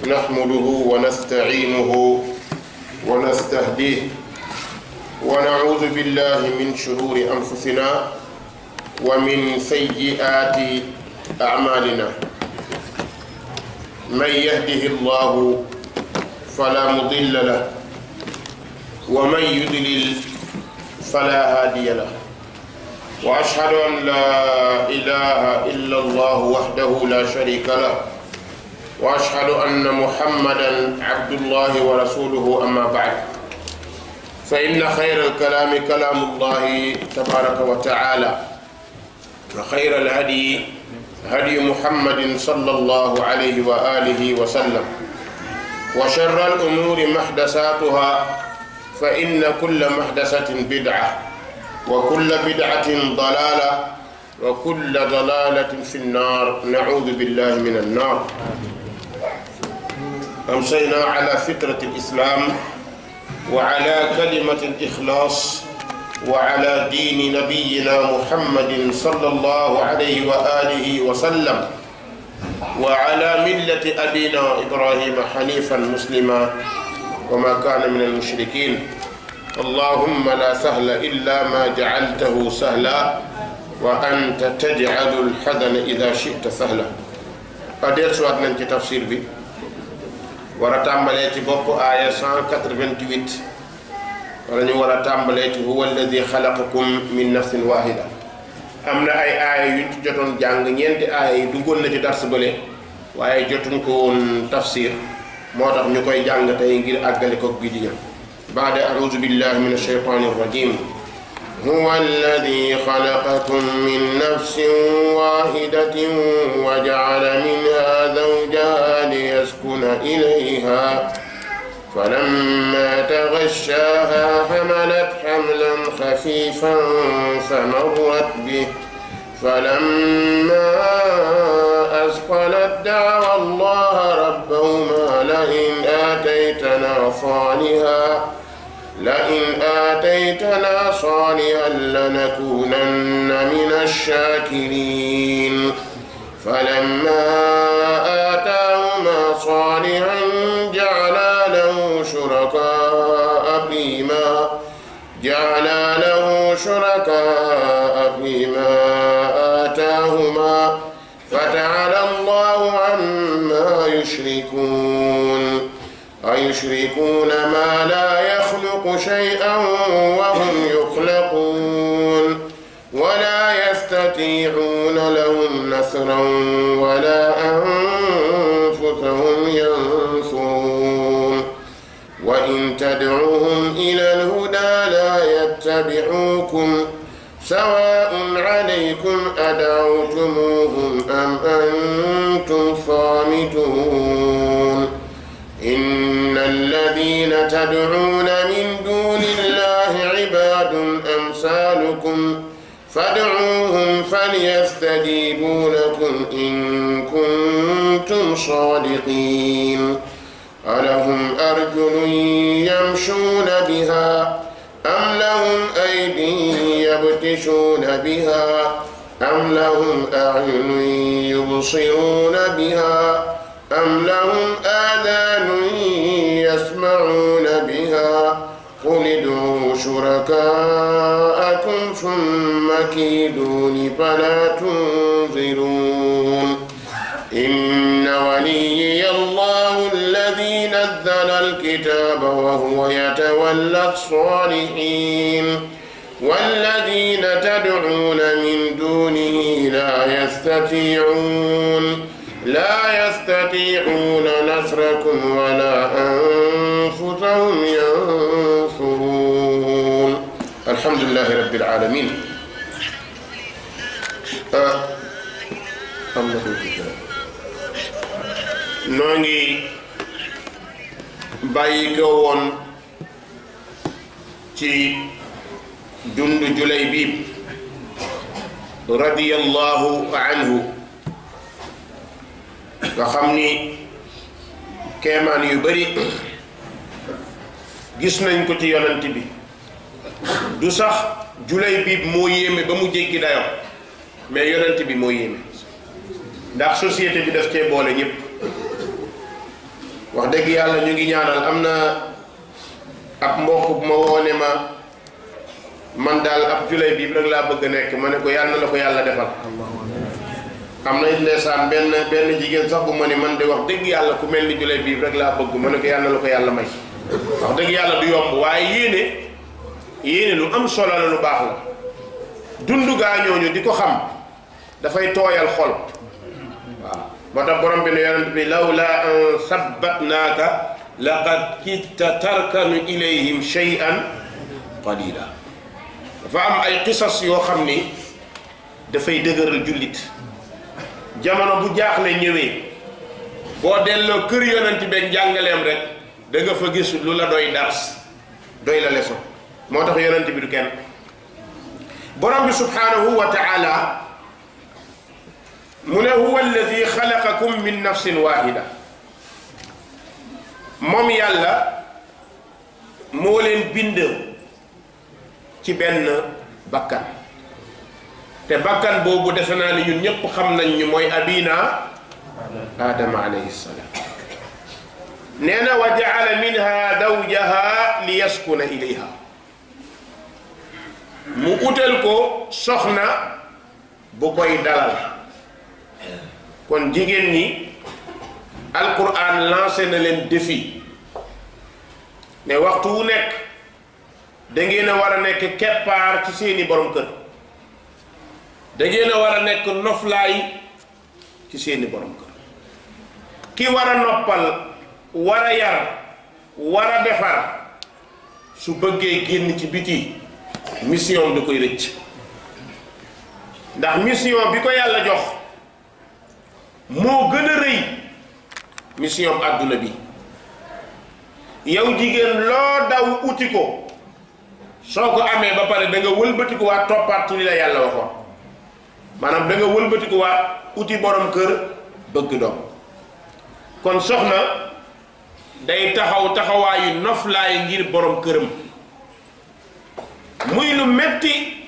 نحمده ونستعينه ونستهديه ونعوذ بالله من شرور أنفسنا ومن سيئات أعمالنا. من يهده الله فلا مضل له ومن يضلل فلا هادي له، وأشهد أن لا إله إلا الله وحده لا شريك له، وأشهد أن محمدا عبد الله ورسوله. أما بعد، فإن خير الكلام كلام الله تبارك وتعالى، وخير الهدي هدي محمد صلى الله عليه وآله وسلم، وشر الأمور محدثاتها، فإن كل محدثة بدعة، وكل بدعة ضلالة، وكل ضلالة في النار. نعوذ بالله من النار. أمسينا على فطرة الإسلام وعلى كلمة الإخلاص وعلى دين نبينا محمد صلى الله عليه وآله وسلم، وعلى ملة أبينا إبراهيم حنيفا مسلما وما كان من المشركين. اللهم لا سهل إلا ما جعلته سهلا، وأنت تجعل الحزن إذا شئت سهلا. أدير سوات ننتي تفسير بي ورتامبليتي بوكو آية 188، وراني ورتامبليتي هو الذي خلقكم من نفس واحدة. أمنا أي آية ينتي جتون جانغ نينتي آية دوغون نتي درس بلي واي جتون كون تفسير موتاخ نيكوي جانغ تاي ngir agalé ko bidiya. بعد أعوذ بالله من الشيطان الرجيم. هو الذي خلقكم من نفس واحدة وجعل منها زوجها ليسكن إليها، فلما تغشاها حملت حملا خفيفا فمرت به، فلما أثقلت دعوا الله ربهما لئن آتيتنا صالحا لنكونن من الشاكرين. فلما آتاهما صالحا جعلا له شركاء فيما آتاهما فتعالى الله عما يشركون. أيشركون ما لا يخلق شيئا وهم يخلقون، ولا يستطيعون لهم نصرا ولا أنفسهم ينصرون. وإن تدعوهم إلى الهدى لا يتبعوكم، سواء عليكم أدعوتموهم أم أنتم صامتون. إن الذين تدعون من دون الله عباد أمثالكم، فادعوهم فليستجيبوا لكم إن كنتم صادقين. ألهم أرجل يمشون بها أم لهم أيدي يبطشون بها أم لهم أعين يبصرون بها أم لهم آذان يسمعون بها. قل ادعوا شركاءكم ثم كيدون فلا تنظرون. إن وليي الله الذي نزل الكتاب وهو يتولى الصالحين، والذين تدعون من دونه لا يستطيعون نصركم ولا أنفسهم ينصرون. الحمد لله رب العالمين. نونغي بايكو وون تي جند جليبيب رضي الله عنه، nga xam ni kéemaan yu bari gis nañ ko ci yonent bi. du sax Julaybib moo yéeme ba mu jéggi dayo, mais yonent bi moo yéeme, ndax société bi daf cee boole ñëpp. wax dëgg yàlla ñu ngi ñaanal am na ab mbokk ma woone ma man daal ab julay bi rek laa bëgg a nekk ma ne ko yàlla na la ko yàlla defal. am na it ndeysaan benn jigéen sax bu ma ni man de wax dëgg yàlla ku mel ni julay bii rek laa bëgg ma ne ko yàlla na la ko yàlla may. wax dëgg yàlla du yomb waaye yéene lu am solo la lu baax la dundu gaa ñooñu di ko xam dafay tooyal xol waaw moo tax borom bi ne yonent bi lawla an sabbatnaaka laqad kitta tarkanu ilayhim shay'an qalila dafa am ay qisas yoo xam ni dafay dëgëral jullit jamono bu jaaxle ñëwee boo delloo kër yonent beeg njàngaleem rek da nga fa gis lu la doy dars doy la leçon moo tax yonent bi du kenn borom bi subhanahu wa ta'ala mu ne huwa alladi xalaqakum min nafsin wahida moom yàlla moo leen bind ci benn bakkan te bakkan boobu defe naa ni ñun ñépp xam nañ ñu mooy abina adama alayhi salaam nee na wa jaala minha zawjaha li yaskuna ilayha mu utal ko soxna bu koy dalal kon jigéen ñi alquran lancé na leen défi ne waxtu wu nekk da ngeen a war a nekk keppaar ci seeni borom kër da ngeen a war a nekk noflaay ci seeni borom kër ki war a noppal war a yar war a defar su bëggee génn ci biti mission da koy rëcc ndax mission bi ko yàlla jox moo gën a rëy mission àdduna bi yow jigéen loo daw uti ko soo ko amee ba pare da nga wëlbatiku waat toppaat ci li la yàlla waxoon maanaam da nga wëlbatiku waat uti borom kër bëgg doom kon soxna day taxaw taxawaayu noflaay ngir borom këram muy lu metti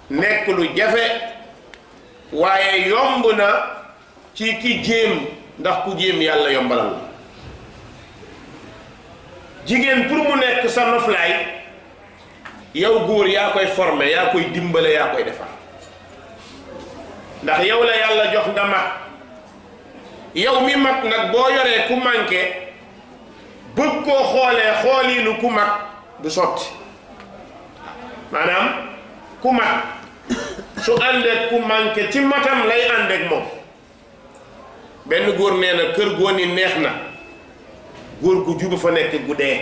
nekk lu jafe waaye yomb na ci ki jéem ndax ku jéem yàlla yombalal la jigéen pour mu nekk sa noflaay yow góor yaa koy former yaa koy dimbale yaa koy defar ndax yow la yàlla jox nga mag yow mi mag nag boo yoree ku manqué bëgg koo xoolee xooliinu ku mag du sotti maanaam ku mag su àndeek ku manqué ci matam lay àndeek moom benn góor nee na kër goo ni neex na góor gu juba fa nekk gu dee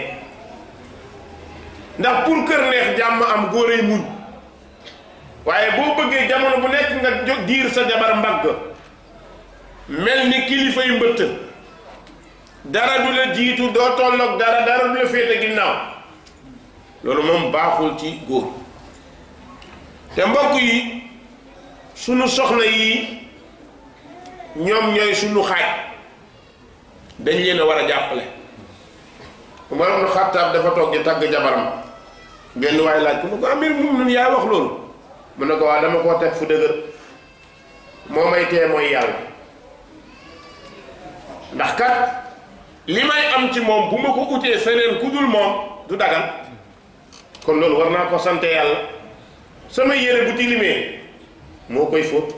ndax pour kër neex jàmm am góoray muñ waaye boo bëggee jamono bu nekk nga diir sa jabar mbagg mel ni kilifay mbëtt dara du la jiitu doo tolloog dara du la féete ginnaaw loolu moom baaxul ci góor te mbokk yi sunu soxna yi ñoom ñooy sunu xaaj dañ leen a war a jàppale Umar ibn Xattaab dafa toog di tagg jabaram benn waay laaj ko mu ko amir mu'minin yaa wax loolu mu ne ko waa dama koo teg fu dëgër moo may tee mooy yàlla ndax kat li may am ci moom bu ma ko utee feneen ku dul moom du dagal kon loolu war naa ko sante yàlla sama yére bu tilimee moo koy fóot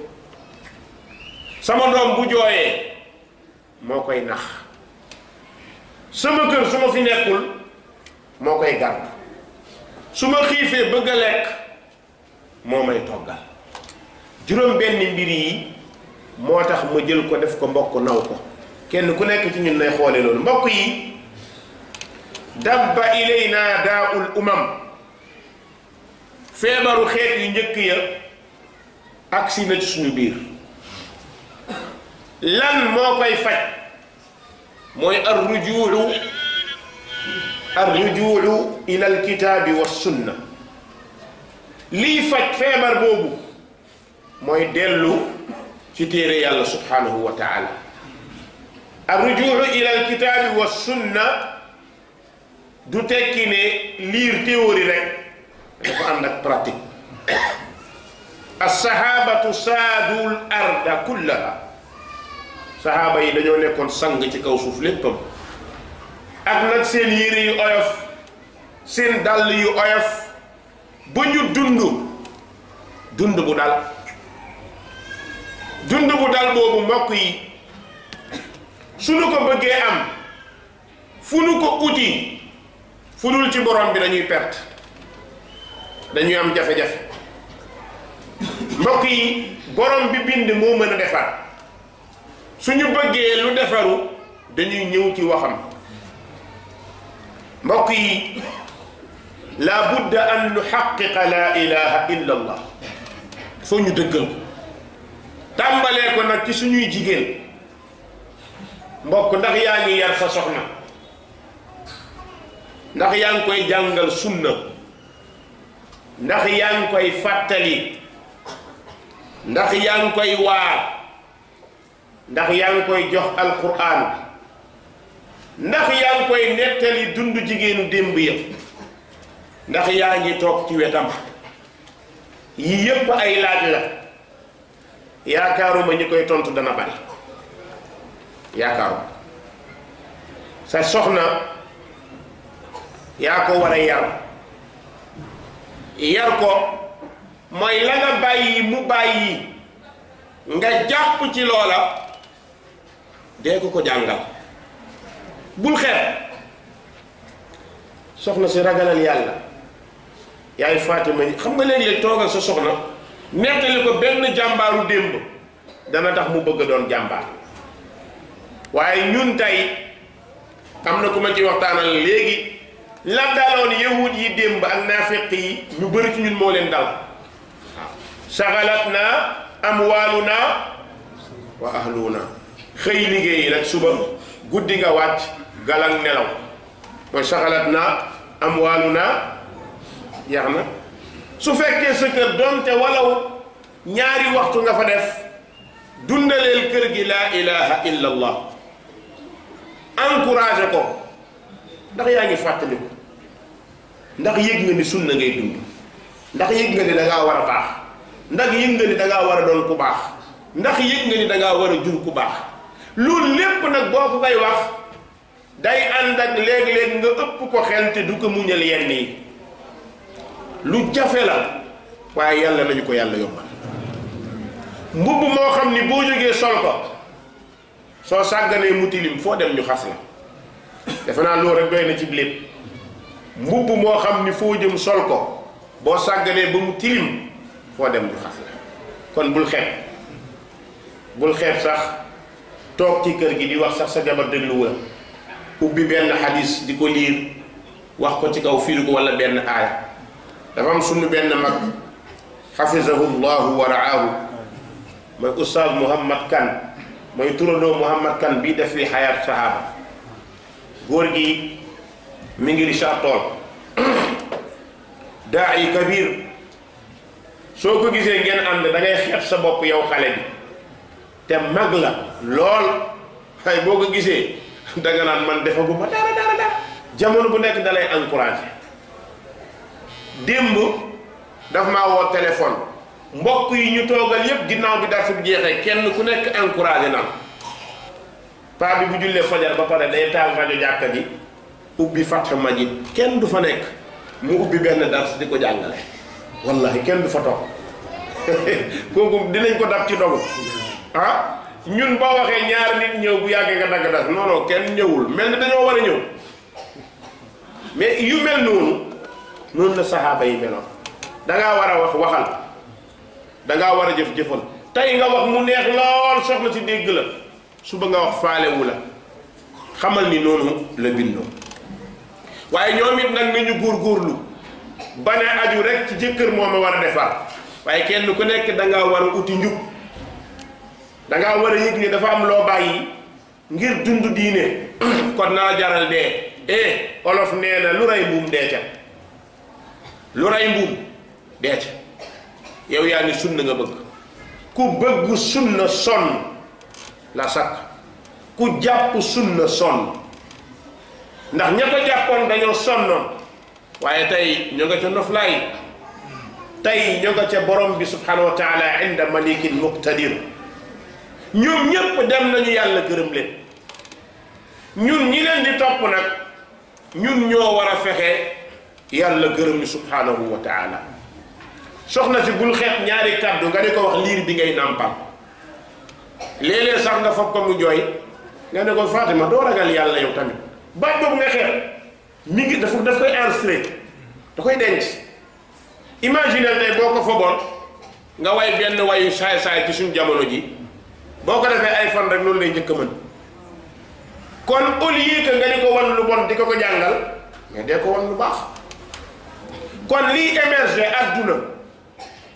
sama doom bu jooyee moo koy nax sama kër su ma fi nekkul moo koy gàdd su ma xiifee bëgg a lekk moo may toggal juróom benn mbir yi moo tax ma jël ko def ko mbokk naw ko kenn ku nekk ci ñun nay xoole loolu mbokk yi dabba ilayna daa'ul umam feebaru xeet yu njëkk ya agsi na ci suñu biir lan moo koy faj mooy arrujuulu ila alkitaabi wa sunna lii faj feebar boobu mooy dellu ci téere yàlla subhanahu wa taala arrujuulu ila alkitaabi wa sunna du tekki ne liir théorie rek dafa ànd ak pratique as-sahabatu saadul arda kullaha sahaaba yi dañoo nekkoon sang ci kaw suuf léppam ak nag seen yére yu oyof seen dàll yu oyof bu ñu dund bu dal boobu mbokk yi suñu ko bëggee am fu nu ko uti fu dul ci borom bi dañuy perte dañuy am jafe-jafe mbokk yi borom bi bind moo mën a defar suñu bëggee lu defaru dañuy ñëw ci waxam mbokk yi la budda an nuxaqiqa la ilaha illa allah foo ñu dëggal ko tàmbalee ko nag ci suñuy jigéen mbokk ndax yaa ngi yar sa soxna ndax yaa ngi koy jàngal sunna ndax yaa ngi koy fàttali ndax yaa ngi koy waar ndax yaa ngi koy jox alquran ndax yaa ngi koy nettali dund jigéenu démb ya ndax yaa ngi toog ci wetam yii yépp ay laaj la yaakaaruma ñi koy tontu dana bari yaakaaruma sa soxna yaa ko war a yar ko mooy la nga bàyyi mu bàyyi nga jàpp ci loola dee ko jàngal bul xeeb soxna si ragalal yàlla yaay Fatima xam nga léeg-léeg toogal sa soxna nettali ko benn jàmbaaru démb dana tax mu bëgg doon jàmbaar waaye ñun tey am na ku ma ci waxtaanal léegi la daloon yahud yi démb ak naafiq yi ñu bëri ci ñun moo leen dal waaw shagalatna amwaaluna wa ahluna xëy liggéeyi rek suba guddi nga wàcc galang nelaw mooy shagalatna amwaaluna jeex na su fekkee sa kër doonte walaw ñaari waxtu nga fa def dundaleel kër gi laa ilaha illa allah encouragé ko ndax yaa ngi fàttaliku ndax yëg nga ni sunna ngay dund ndax yëg nga ni da ngaa war a baax ndax yëg nga ni da ngaa war a doon ku baax ndax yëg nga ni da ngaa war a jur ku baax loolu lépp nag boo ko koy wax day ànd ak léeg-léeg nga ëpp ko xel te du ko muñal yenn yi lu jafe la waaye yàlla nañu ko yàlla yombal mbubb moo xam ni boo jógee sol ko soo sàgganee mu tilim foo dem ñu xas la defe naa loolu rek doy na ci lépp mbubb moo xam ni foo jëm sol ko boo sàgganee ba mu tilim foo dem ñu xas la kon bul xeeb sax toog ci kër gi di wax sax sa jabar déglu la ubbi benn xadis di ko liir wax ko ci kaw firi ko wala benn aaya dafa am sunu benn mag xafizahu llahu wa raahu mooy oustaz Mouhamad Kane mooy turandoo Mouhamad Kane bii def fi xayaat sahaba góor gi mi ngi Richard Toll daa yi kabir soo ko gisee ngeen ànd da ngay xeeb sa bopp yow xale bi te mag la lool xay boo ko gisee danga naan man defaguma dara jamono bu nekk da lay encouragé démb daf maa woo téléphone mbokk yi ñu toogal yépp ginnaaw bi dara bi jeexee kenn ku nekk encouragé na paa bi bu jullee fajar ba pare day taal rajo jàkka ji ubbi Fathul Majid kenn du fa nekk mu ubbi benn dars di ko jàngale wallahi kenn du fa toog kooku dinañ ko dab ci dogu ah ñun boo waxee ñaari nit ñëw bu yàggee nga dagg das non non kenn ñëwul mel ni dañoo war a ñëw mais yu mel noonu la saxaaba yi meloon dangaa war a wax waxal dangaa war a jëf-jëfal tey nga wax mu neex lool soxla ci dégg la suba nga wax faalewu la xamal ni noonu la bindoo waaye ñoom it nag nañu góorgóorlu ba ne aju rek ci jëkkër moom a war a defar waaye kenn ku nekk dangaa war a uti njub dangaa war a yëg ni dafa am loo bàyyi ngir dund diine kon naa jaral dee olof nee na lu rey mbuum dee ca lu rey mbuum dee ca yow yaa ngi sunna nga bëgg ku bëgg sunna sonn la sakk ku jàpp sunna sonn ndax ña ko jàppoon dañoo sonnoon waaye tey ñoo nga ca noflaay tey ñoo nga ca borom bi subhanahu wa taala inda malikin muqtadir ñoom ñépp dem nañu yàlla gërëm leen ñun ñi leen di topp nag ñun ñoo war a fexe yàlla gërëm ñu subhanahu wa taala. soxna si bul xeeb ñaari kàddu nga di ko wax liir bi ngay nàmpal léeg-léeg sax nga foog ko mu jooy nga ne ko Fatima doo ragal yàlla yow tamit baat boobu nga xeeb mi ngi daf koy enregistré da koy denc. imaginer tey boo ko foboon nga way benn wayu saay-saay ci suñu jamono ji boo ko defee ay fan rek loolu lay njëkk a mën. kon au lieu que nga di ko wan lu bon di ko jàngal mais dee ko wan lu baax. kon lii émerger adduna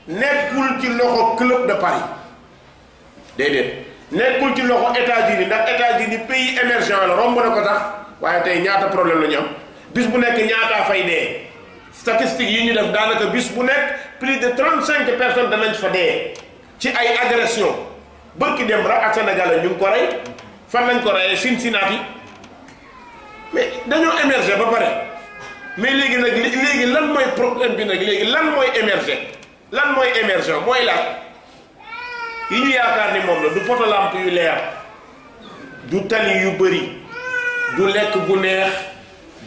nekkul ci loxo club de Paris déedéet nekkul ci loxo États-Unis ndax États-Unis pays émergent la romb na ko tax waaye tey ñaata problème la ñu am bis bu nekk ñaataa fay dee. statistiques yi ñu def daanaka bis bu nekk plus de 35 personnes danañ fa dee ci ay agression bërki dem ra ak Sénégal ñu ngi ko rey fan lañ ko reyee Cincinnati mais dañoo émerger ba pare mais léegi nag léegi lan mooy problème bi nag léegi lan mooy émerger lan mooy émergent mooy lan yi ñu yaakaar ni moom la du poto lampe yu leer du tali yu bëri du lekk gu neex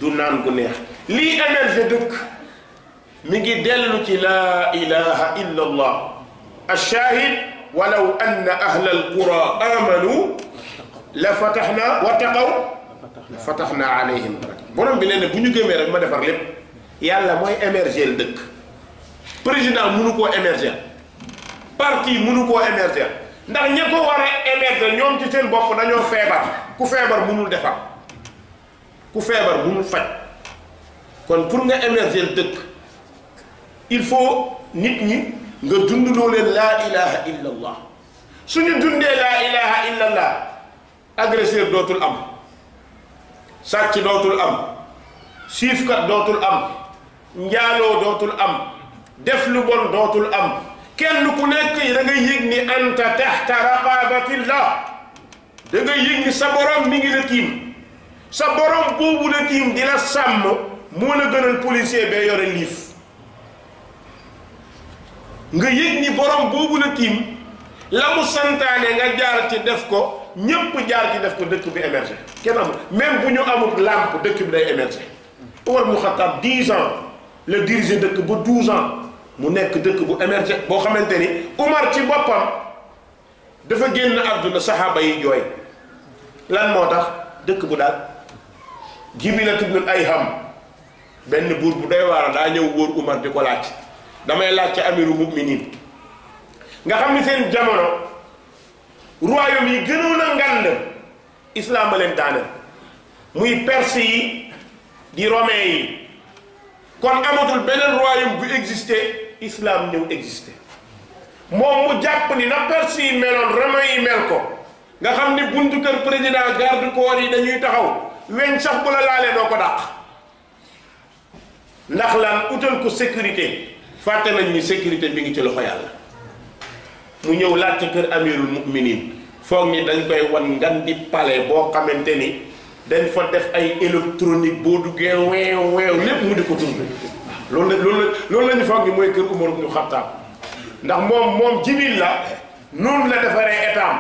du naan gu neex lii émerger dëkk mi ngi dellu ci laa ilaha illa allah ash-shahid walaw anna ahla alqura amanu la fataxna wa taqaw la fataxna alayhim baraka borom bi nee na bu ñu gëmee rek ma defar lépp yàlla mooy émerger dëkk président mënu koo émerger parti mënu koo émerger ndax ña ko war a émerger ñoom ci seen bopp dañoo feebar ku feebar mënul defar ku feebar mënul faj kon pour nga émerger dëkk il faut nit ñi nga dundloo leen laa ilaha illa allah suñu dundee laa ilaha illa allah agresseur dootul am sàcc dootul am siifkat dootul am njaaloo dootul am def lu bon dootul am kenn ku nekk da nga yëg ni anta taxta raqabatillah da nga yëg ni sa borom mi ngi la tiim sa borom boobu la tiim di la sàmm moo la gënal policier bee yore liif nga yëg ni borom boobu la tiim la mu santaane nga jaar ci def ko ñépp jaar ci def ko dëkk bi émerger kenn amul même bu ñu amul lampe dëkk bi day émerger. Umar mu Xattaab 10 ans la diriger dëkk ba 12 ans mu nekk dëkk bu émerger boo xamante ni Umar ci boppam dafa génn àdduna saxaaba yi jooy lan moo tax dëkk bu daal Jibilat ibn Ayham benn buur bu doy waar daa ñëw wóor Umar di ko laaj damay laaj ci amiru muminin nga xam ni seen jamono royaume yi gënoon a ngand islam a leen daaneel muy perse yi di romain yi kon amatul beneen royaume bu existé islam ñëw existé moom mu jàpp ni na perse yi meloon romain yi mel ko nga xam ni buntu kër président garde corps yi dañuy taxaw weñ sax bu la laalee doo ko dàq ndax lan utal ko sécurité fàtte nañ ni sécurité bi ngi ci loxo yàlla mu ñëw laaj ca kër amirul muminin foog ni dañ koy wan ngan di palais boo xamante ni dañ fa def ay électronique boo duggee weew weew lépp mu di ko tourné loolu la ñu foog ni mooy kër Umar ibn Xattaab ndax moom jibil la noonu la defaree état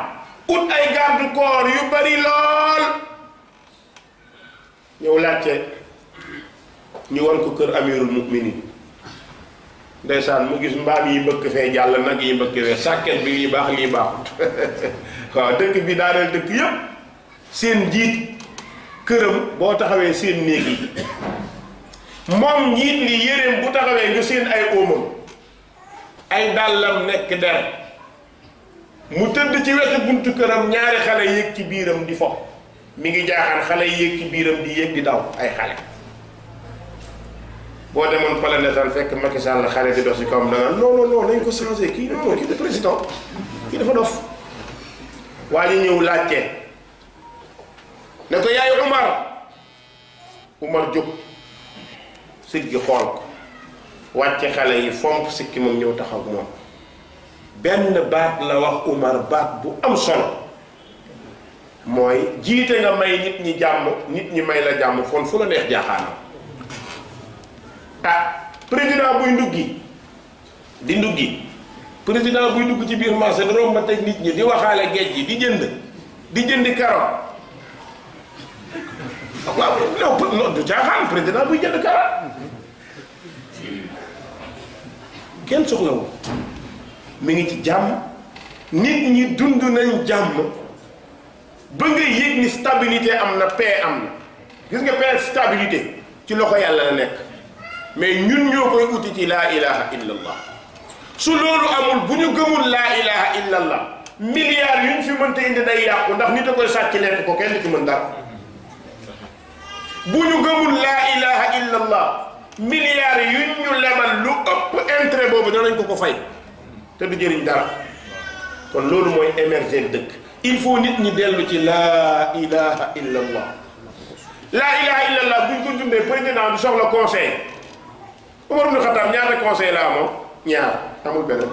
ut ay garde corps yu bari lool ñëw laajte ñu wan ko kër amirul muminin ndeysaan mu gis mbaam yi mbëkk fee jàll nag yi mbëkk fee sàkket bi lii baax lii baaxut waaw dëkk bi daaneel dëkk yépp seen njiit këram boo taxawee seen néeg yi moom njiit li yéreem bu taxawee nga seen ay óomam ay dàllam nekk der mu tëdd ci wetu buntu këram ñaari xale yéeg ci biiram di fo mi ngi jaaxaan xale yéeg ci biiram di yéeg di daw ay xale boo demoon Palais fekk Macky Sall xale di dox si kawam da nga non nañ ko changé kii non kii de président kii dafa dof waa ñu ñëw laajte ne ko yaay Umar jóg siggi xool ko wàcce xale yi fomp sikki moom ñëw taxaw moom benn baat la wax Umar baat bu am solo mooy jiite nga may nit ñi jàmm nit ñi may la jàmm kon fu la neex jaaxaanam président buy nduggi di nduggi président buy dugg ci biir marché di romb teg nit ñi di waxaale géej gi di jëndi carotte waaw non du caaxaan président buy jënd kara kenn soxlawu mi ngi ci jàmm nit ñi dund nañ jàmm ba nga yëg ni stabilité am na paix am na gis nga paix stabilité ci loxo yàlla la nekk mais ñun ñoo koy uti ci laa ilaha illa allah su loolu amul bu ñu gëmul laa ilaha illa allah milliards yu ñu fi mënta indi day yàqu ndax nit a koy sàcc lekk ko kenn du ci mën dara bu ñu gëmul laa ilaha illa allah milliards yu ñu lebal lu ëpp intérêt boobu danañ ko fay te du jëriñ dara kon loolu mooy émerger dëkk il faut nit ñi dellu ci laa ilaha illa allah laa ilaha illa allah buñ ko dundee président du soxla conseil Umar ibn Khattab ñaata conseil la amoon ñaar amul beneen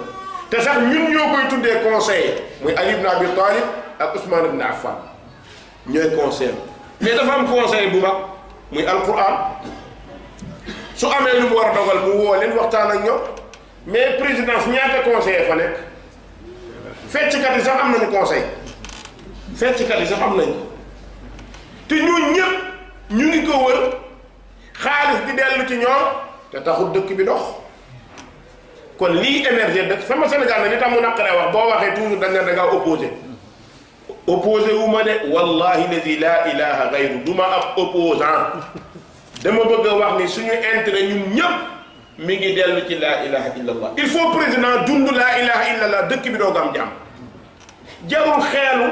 te sax ñun ñoo koy tuddee conseil muy Ali ibn Abi Talib ak Ousmane ibn Affan ñooy conseil mais dafa am conseil bu mag muy alquran su amee lu mu war a dogal mu woo leen waxtaan ak ñoom mais présidence ñaata conseiller fa nekk fecckat yi sax am nañu conseil fecckat yi sax am nañu te ñun ñëpp ñu ngi ko wër xaalis di dellu ci ñoom te taxul dëkk bi dox kon lii émerger dëkk sama Sénégal na ni tax mu naqaree wax boo waxee toujours da nga opposé wu ma de wallahi lazi la ilaha gayru du ma ab opposant dama bëgg a wax ni suñu intérêt ñun ñëpp mi ngi dellu ci laa ilaha illa allah il faut président dund laa ilaha illa allah dëkk bi doog am jàmm jarul xeelu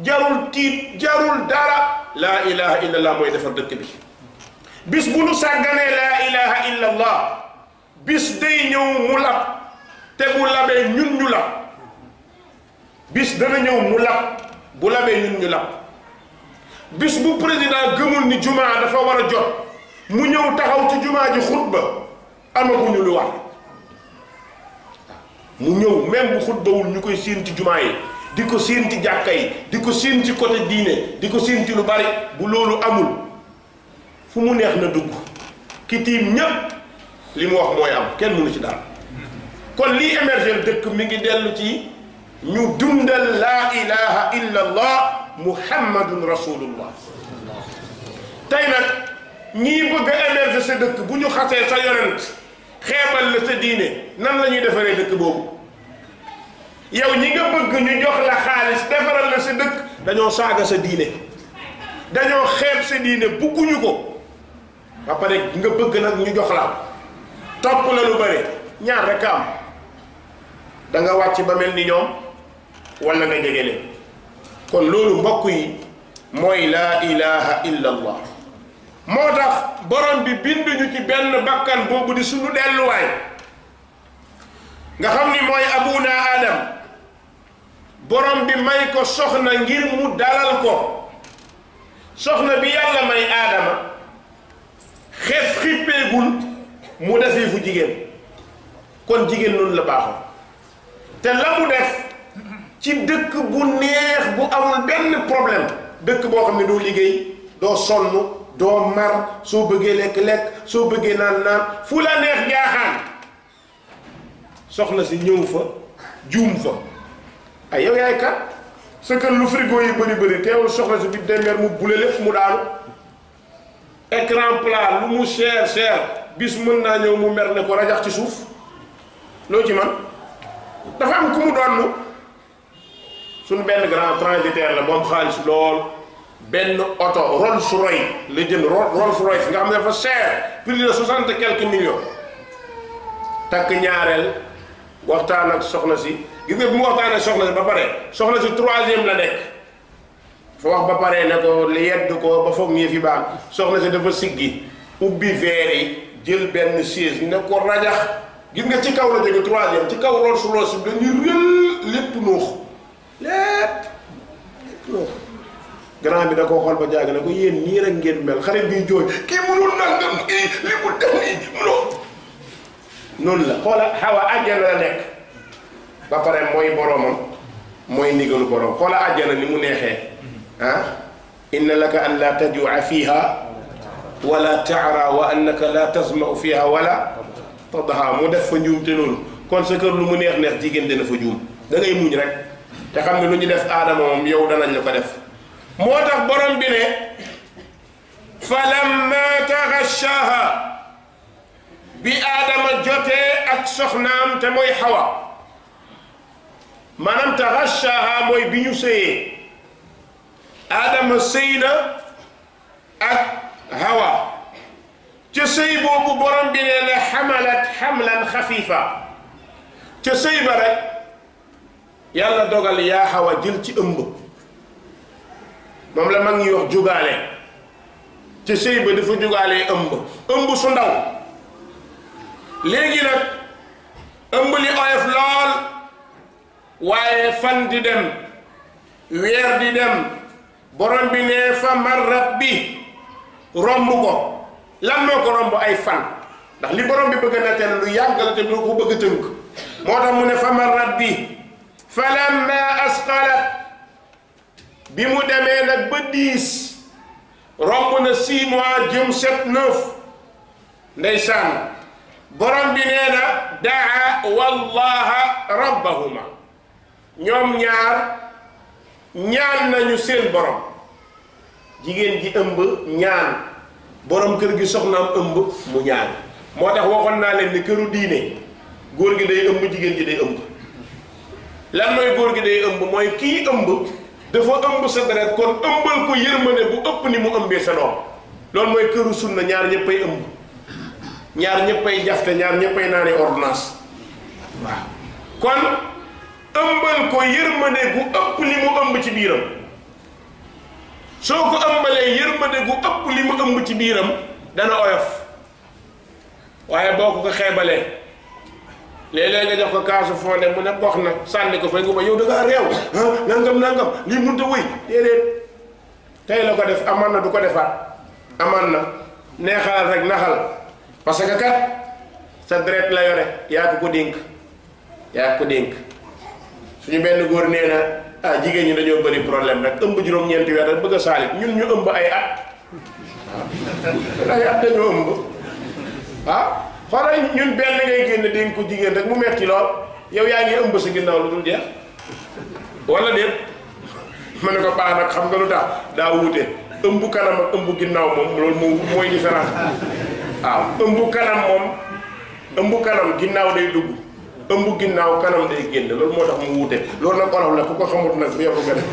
jarul tiit jarul dara laa ilaha illa allah mooy defar dëkk bi bis bu nu sàgganee laa ilaha illa allah bis day ñëw mu lab te bu labee ñun ñu lab bis dana ñëw mu lab bu labee ñun ñu lab bis bu président gëmul ni jumaa dafa war a jot mu ñëw taxaw ci jumaa ji xutba amaguñu lu wax mu ñëw même bu xutbawul ñu koy séen ci jumaa yi di ko séen ci jàkka yi di ko séen ci côté diine di ko séen ci lu bari bu loolu amul fu mu neex na dugg ki tiim ñépp li mu wax mooy am kenn mënu ci daal kon lii émerger dëkk mi ngi dellu ci ñu dundal laa ilaha illa allah muhammadun rasulullah tey nag ñii bëgg a émerger sa dëkk bu ñu xasee sa yonent xeebal la sa diine nan la ñuy defaree dëkk boobu yow ñi nga bëgg ñu jox la xaalis defaral la sa dëkk dañoo saaga sa diine dañoo xeeb sa diine bugguñu ko ba pare nga bëgg nag ñu jox la topp la lu bëri ñaar rek am da nga wàcc ba mel ni ñoom wala nga jege leen kon loolu mbokk yi mooy laa ilaha illa allah moo tax borom bi binduñu ci benn bakkan boobu di suñu delluwaay nga xam ni mooy abuna adam borom bi may ko soxna ngir mu dalal ko soxna bi yàlla may aadama xeef xippeegul mu defee fu jigéen kon jigéen noonu la baaxoon te la mu def ci dëkk bu neex bu amul benn problème dëkk boo xam ne doo liggéey doo sonn doo mar soo bëggee lekk-lekk soo bëggee naan fu la neex jaaxaan soxna si ñëw fa juum fa ay yow yaay kat sa kër lu frigo yi bëri teewul soxna si bi demeer mu bule lépp mu daanu écran plat lu mu cher bis mën naa ñëw mu mer ne ko rajax ci suuf loo ci man dafa am ku mu doon suñu benn grand transitaire la moom xaalis lool benn oto Rolls-Royce la jënd Rolls-Royce nga xam ne dafa cher plus de 60 et quelques millions takk ñaareel waxtaan ak soxna si gis nga bu mu waxtaan ak soxna si ba pare soxna si troisième la nekk fa wax ba pare ne ko li yedd ko ba foog ñii fi baax soxna si dafa siggi ubbi verre yi jël benn chaise ne ko rajax gis nga ci kaw la jóge troisième ci kaw Rolls-Royce bi dañuy rël lépp lépp nuux grand bi da koo xool ba jàgg ne ko yéen nii rek ngeen mel xarit bi jooy kii mënul nangam kii li mu def nii mënoo noonu la xoola xawa àjjana la nekk ba pare mooy boromam mooy ndigalu borom xoola àjjana ni mu neexee ah inna laka an la tajua fiha wala taara wa annaka la tasmau fiha wala tadha mu def fa njuum te loolu kon sa kër lu mu neex neex jigéen dina fa juum da ngay muñ rek te xam ne lu ñu def aadama moom yow danañ la ko def moo tax borom bi ne falamma taghashaha bi aadama jotee ak soxnaam te mooy Hawa maanaam taghashaha mooy bi ñu sëyee aadama sëy na ak Hawa ca sëy boobu borom bi nee na xamalat xamlan xafiifa ca sëy ba rek yàlla dogal yaa Hawa jël ci ëmb moom la mag ñuy wax jugaale ca sëy ba dafa jugaale ëmb su ndaw léegi nag ëmb li oyof lool waaye fan di dem weer di dem borom bi ne fa marrat bi romb ko lan moo ko romb ay fan ndax li borom bi bëgg na teen lu yàgg la te doo ko bëgg tënk moo tax mu ne fa marrat bi falamma asqalat bi mu demee nag ba 10 romb na 6 mois jëm 7 9 ndeysaan borom bi nee na daa wallaha rabbahuma ñoom ñaar ñaan nañu seen borom jigéen ji ëmb ñaan borom kër gi soxnaam ëmb mu ñaan moo tax waxoon naa leen ni këru diine góor gi day ëmb jigéen ji day ëmb lan mooy góor gi day ëmb mooy kii ëmb dafa ëmb sa deret kon ëmbal ko yërmande bu ëpp ni mu ëmbee sa doom loolu mooy këru sunna ñaar ñëppay ëmb ñaar ñëppay jafte ñaar ñëppay naanee ordonnance waaw kon ëmbal ko yërmande gu ëpp li mu ëmb ci biiram soo ko ëmbalee yërmande gu ëpp li mu ëmb ci biiram dana oyof waaye boo ko xeebalee léeg-léeg nga jox ko kaasu fonde mu ne box na sànni ko fay nga ba yow da ngaa réew nangam lii mënut a wëy déedéet tey la ko def aman na du ko defaat aman na neexal rek naxal parce que kat sa deret la yore yaa ko dénk suñu benn góor nee na jigéen ñi dañoo bëri problème rek ëmb juróom-ñeenti weer rek bëgg a saalit ñun ñu ëmb ay at ay at dañoo ëmb xoolal ñun benn ngay génn dénk ko jigéen rek mu metti lool yow yaa ngi ëmb si ginnaaw lu dul jeex wala déet ma ne ko baax nag xam nga lu tax daa wuute ëmb kanam ak ëmb ginnaaw moom loolu moom mooy différence waaw ëmb kanam ginnaaw day dugg ëmb ginnaaw kanam day génn loolu moo tax mu wuute loolu nag olof la ku ko xamut nag bu yokku nga def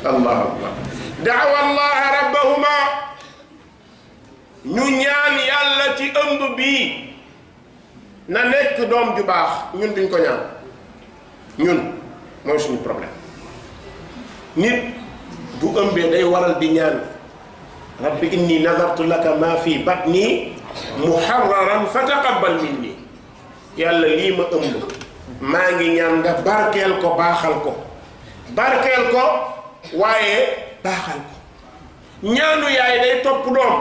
allah daawa allaha rabbahuma ñu ñaan yàlla ci ëmb bii na nekk doom ju baax ñun duñ ko ñaan ñun mooy suñu problème nit bu ëmbee day waral di ñaan rabbi inni nadartu laka ma fi batni muharraran fataqabbal minni yàlla lii ma ëmb maa ngi ñaan nga barkeel ko baaxal ko waaye baaxal ko ñaanu yaay day topp doom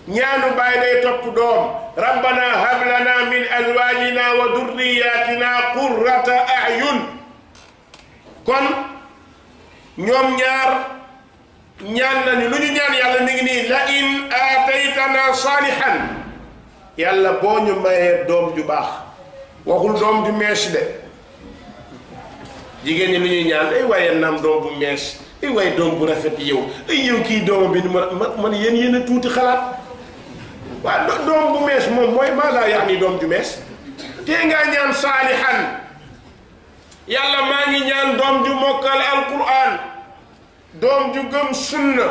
ñaanu baay day topp doom rabbana hab lana min azwajina wa durriyatina qurrata a'yun kon ñoom ñaar ñaan nañu lu ñu ñaan yàlla mi ngi nii la in aataytana salihan yàlla boo ñu mayee doom ju baax waxul doom ju mees de jigéen ñi lu ñuy ñaan ay waaye naam doom bu mees ay waaye doom bu rafet yow ay yow kii doomam bi man yéen a tuuti xalaat waaw doom bu mees moom mooy maa laa yaa ni doom ju mees te ngaa ñaan saalihan yàlla maa ngi ñaan doom ju mokkal alquran doom ju gëm sunna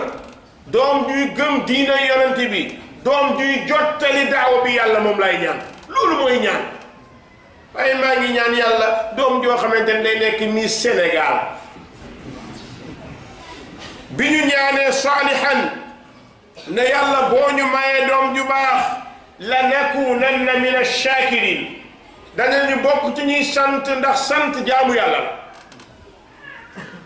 doom juy gëm diina yonent bi doom juy jottali daawa bi yàlla moom lay ñaan loolu mooy ñaan waaye maa ngi ñaan yàlla doom joo xamante ne day nekk Miss Sénégal bi ñu ñaanee saalihan ne yàlla boo ñu mayee doom ju baax la nakunanna min ash-shakirin danañu bokk ci ñuy sant ndax sant jaamu yàlla la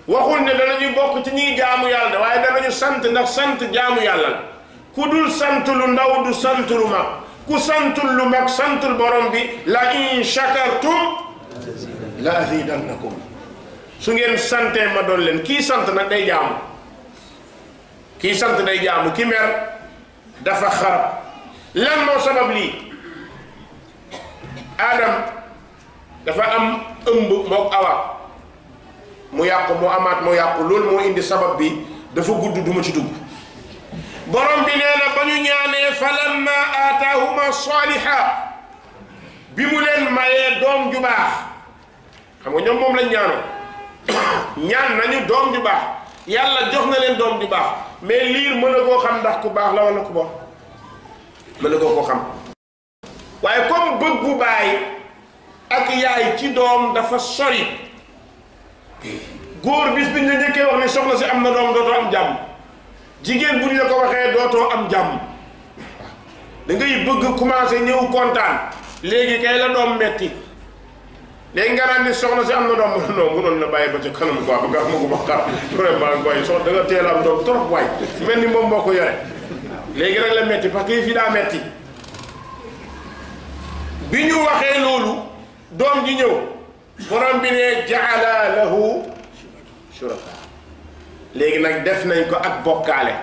waxul ne danañu bokk ci ñuy jaamu yàlla la waaye danañu sant ndax sant jaamu yàlla la ku dul sant lu ndaw du sant lu mag ku santul lu mag santul borom bi la in shakartum la azidannakum su ngeen santee ma doon leen kii sant nag day jaamu kii sant day jaamu ki mer dafa xarab lan moo sabab lii Adam dafa am ëmb mook Awa mu yàqu mu amaat mu yàqu loolu moo indi sabab bi dafa gudd duma ci dugg borom bi nee na ba ñu ñaanee falamma aataahuma saliha bi mu leen mayee doom ju baax xam nga ñoom moom lañ ñaanoon ñaan nañu doom ju baax yàlla jox na leen doom ju baax mais liir mën a koo xam ndax ku baax la wala ku bon mën na koo xam waaye comme bëggu baay ak yaay ci doom dafa sori góor bis bi ñu la njëkkee wax ne soxna si am na doom dootoo am jàmm jigéen bu ñu la ko waxee dootoo am jàmm da ngay bëgg commencé ñëw kontaan léegi kay la doom metti léegi nga naan ni soxna si am na doom non mënoon na bàyyi ba ca kanam quoi ba nga xam ko xar vraiment koy sox da nga teel am doom trop waay mel ni moom moo ko yore léegi rek la metti parce que fii daa metti bi ñu waxee loolu doom ji ñëw borom bi ne jaala lahu shuraka léegi nag def nañ ko ak bokkaale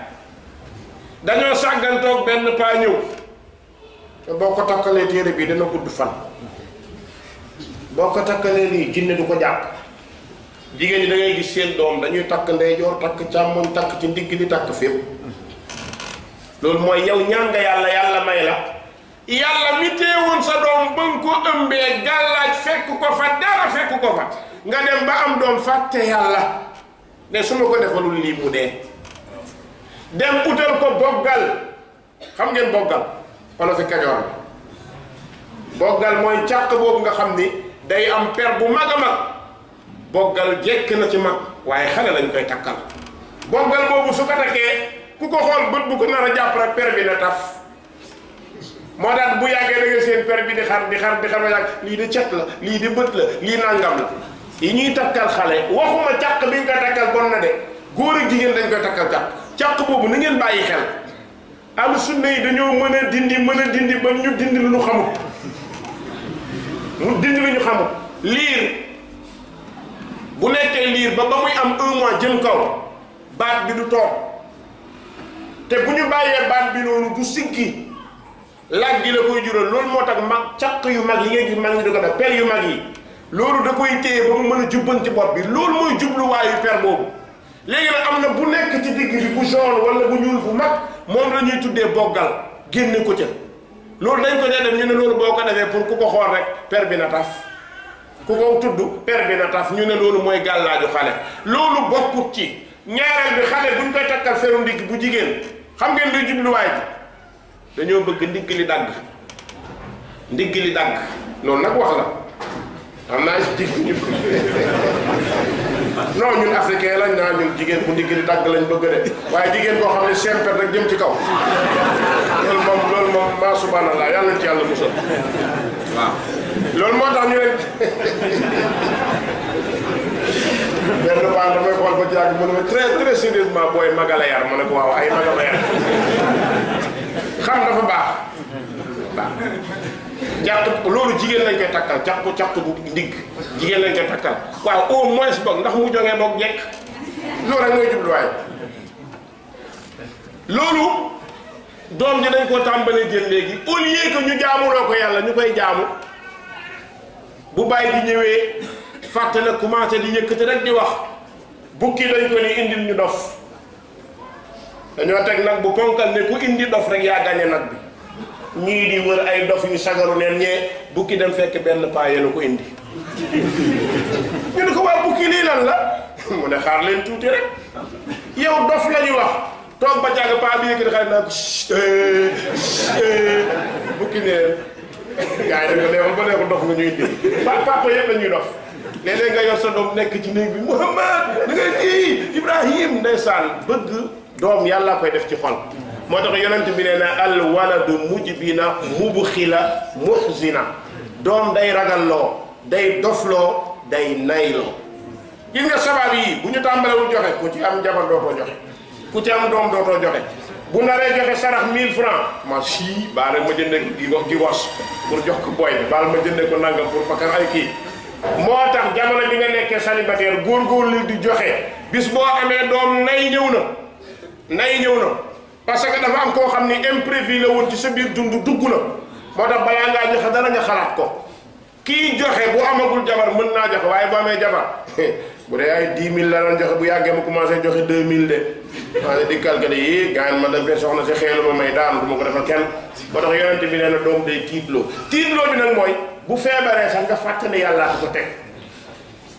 dañoo sàggantoog benn paa ñëw te boo ko takkalee téere bi dana gudd fan boo ko takkalee lii jinne du ko jàpp jigéen ñi da ngay gis seen doom dañuy takk ndeyjoor takk càmmoñ takk ci ndigg li takk fépp loolu mooy yow ñaan nga yàlla yàlla may la yàlla mi teewoon sa doom ba nga ko ëmbee gàllaaj fekk ko fa dara fekk ko fa nga dem ba am doom fàtte yàlla ne su ma ko defalul lii mu dee dem utal ko boggal xam ngeen boggal wala fi Kajoor la boggal mooy càq boobu nga xam ni day am per bu mag a mag boggal jekk na ci mag waaye xale lañ koy takkal boggal boobu su ko takkee ku ko xool bët bu ko nar a jàpp rek per bi na taf moo tax bu yàggee da nga seen per bi di xar ba yàgg lii de cet la lii de bët la lii nangam la yi ñuy takkal xale waxuma càq bi nga ko takkal bon na de góor ak jigéen dañ koy takkal càq boobu na ngeen bàyyi xel am sunna yi dañoo mën a dindi ba ñu dindi lu ñu xamut mu dindi lu ñu xamut liir bu nekkee liir ba muy am 1 mois jëm kaw baat bi du toog te bu ñu bàyyee baat bi noonu du siggi laaj gi la koy jural loolu moo tax mag càq yu mag yi ngay gis mag ñi di ko def per yu mag yi loolu da koy téye ba mu mën a jubbanti bopp bi loolu mooy jubluwaayu per boobu léegi nag am na bu nekk ci digg bi bu jaune wala bu ñuul bu mag moom la ñuy tuddee boggal génne ko ca loolu dañ ko dee def ñu ne loolu boo ko defee pour ku ko xool rek per bi na taf ku ko tudd per bi na taf ñu ne loolu mooy gàllaaju xale loolu bokkut ci ñaareel bi xale buñ koy takkal feru ndigg bu jigéen xam ngeen luy jubluwaay bi dañoo bëgg ndigg li dagg loolu nag wax la xam naa jigéen ñu non ñun africain lañ naa ñun jigéen bu ndigg li dagg lañ bëgg de waaye jigéen boo xam ne sempet rek jëm ci kaw loolu moom maa subhanallah yàlla nañ ci yàlla musal waaw loolu moo tax ñu leen benn baax damay xool ba jàgg mu ne ma très sérieusement booy magala yar ma ne ko waaw ay magala yar xam dafa baax jàpp loolu jigéen lañ koy takkal càq bu ndigg jigéen lañ koy takkal waaw au moins boog ndax mu jógee boog jekk loolu rek mooy jubluwaay loolu doom ji dañ koo tàmbalee jël léegi au lieu que ñu jaamuloo ko yàlla ñu koy jaamu bu bàyyi di ñëwee fàtte na commencé di yëkkati rek di wax bukki dañ ko ni indil ñu dof dañoo teg nag bu ponkal ne ku indi dof rek yaa gañe nag bi ñii di wër ay dof yu sagaru neen ñee bukki dem fekk benn paa yéen a ko indi ñu ne ko waa bukki lii lan la mu ne xaar leen tuuti rek yow dof la ñu wax toog ba jàgg paa bi yëkkati xale naa ko bukki neen gars yi dañ ko neexoon ba neexul dof nga ñu indi papa yëpp la ñuy dof léeg-léeg nga yor sa doom nekk ci néeg bi Muhammad da ngay kii Ibrahim ndeysaan bëgg doom yàlla koy def ci xol moo tax yonent bi nee na al waladu mujbina mubxila muhzina doom day ragalloo day dofloo day nayloo gis nga sabab yi bu ñu tàmbalewul joxe ku ci am jabar dootoo joxe ku ci am doom dootoo joxe bu naree joxe sarax 1000 francs ma sii baal ma jëndee ko gigos pour jox ko boy bi baal ma jëndee ko nangam pour bakar ay kii moo tax jamono bi nga nekkee célibataire góorgóorlu di joxe bis boo amee doom nay ñëw na parce que dafa am koo xam ni imprévu la woon ci sa biir dund dugg na moo tax balaa ngaa joxe dara nga xalaat ko kii joxe bu amagul jabar mën naa joxe waaye bu amee jabar bu dee ay 10 000 la doon joxe bu yàggee mu commencé joxe 2000 de waaye di calculer yii gaan ma dem fee soxna si xeelu ma may daanu du ma ko defal kenn ba tax yonente bi nee na doom day tiitloo bi nag mooy bu feebaree sax nga fàtte ne yàllaa ko teg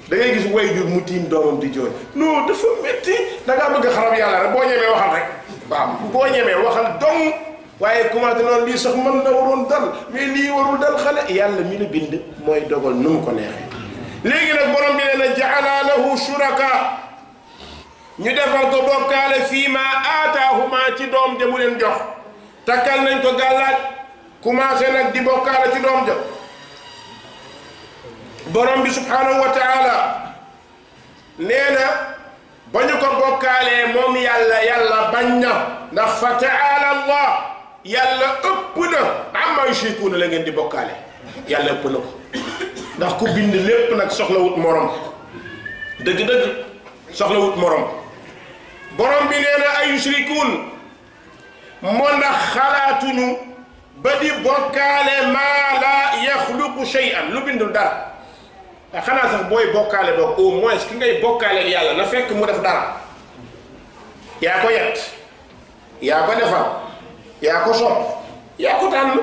da ngay gis waajur mu tiim doomam di jooy non dafa métti da ngaa bëgg a xarab yàlla rek boo ñemee waxal rek waaw boo ñemee waxal dong waaye commencé noonu lii sax mën na waroon dal mais lii warul dal xale yàlla mi la bind mooy dogal nu mu ko neexee léegi nag borom bi nee na jaala lahu shuraka ñu defal ko bokkaale fii ma aataahuma ci doom ja mu leen jox takkal nañ ko gàllaaj commencé nag di bokkaale ci doom ja borom bi subhanahu wa taala nee na ba ñu ko bokkaalee moom yàlla bañ na ndax fa taala allah yàlla ëpp na amma yushrikuuna la ngeen di bokkaale yàlla ëpp na ko ndax ku bind lépp nag soxlawut morom dëgg-dëgg soxlawut morom borom bi nee na ay yushrikuun moo ndax xalaatuñu ba di bokkaale maa la yaxluqu shay'an lu bindul dara xanaa sax booy bokkaale boog au moins ki ngay bokkaale ak yàlla na fekk mu def dara yaa ko yett yaa ko defar yaa ko sopp yaa ko tànn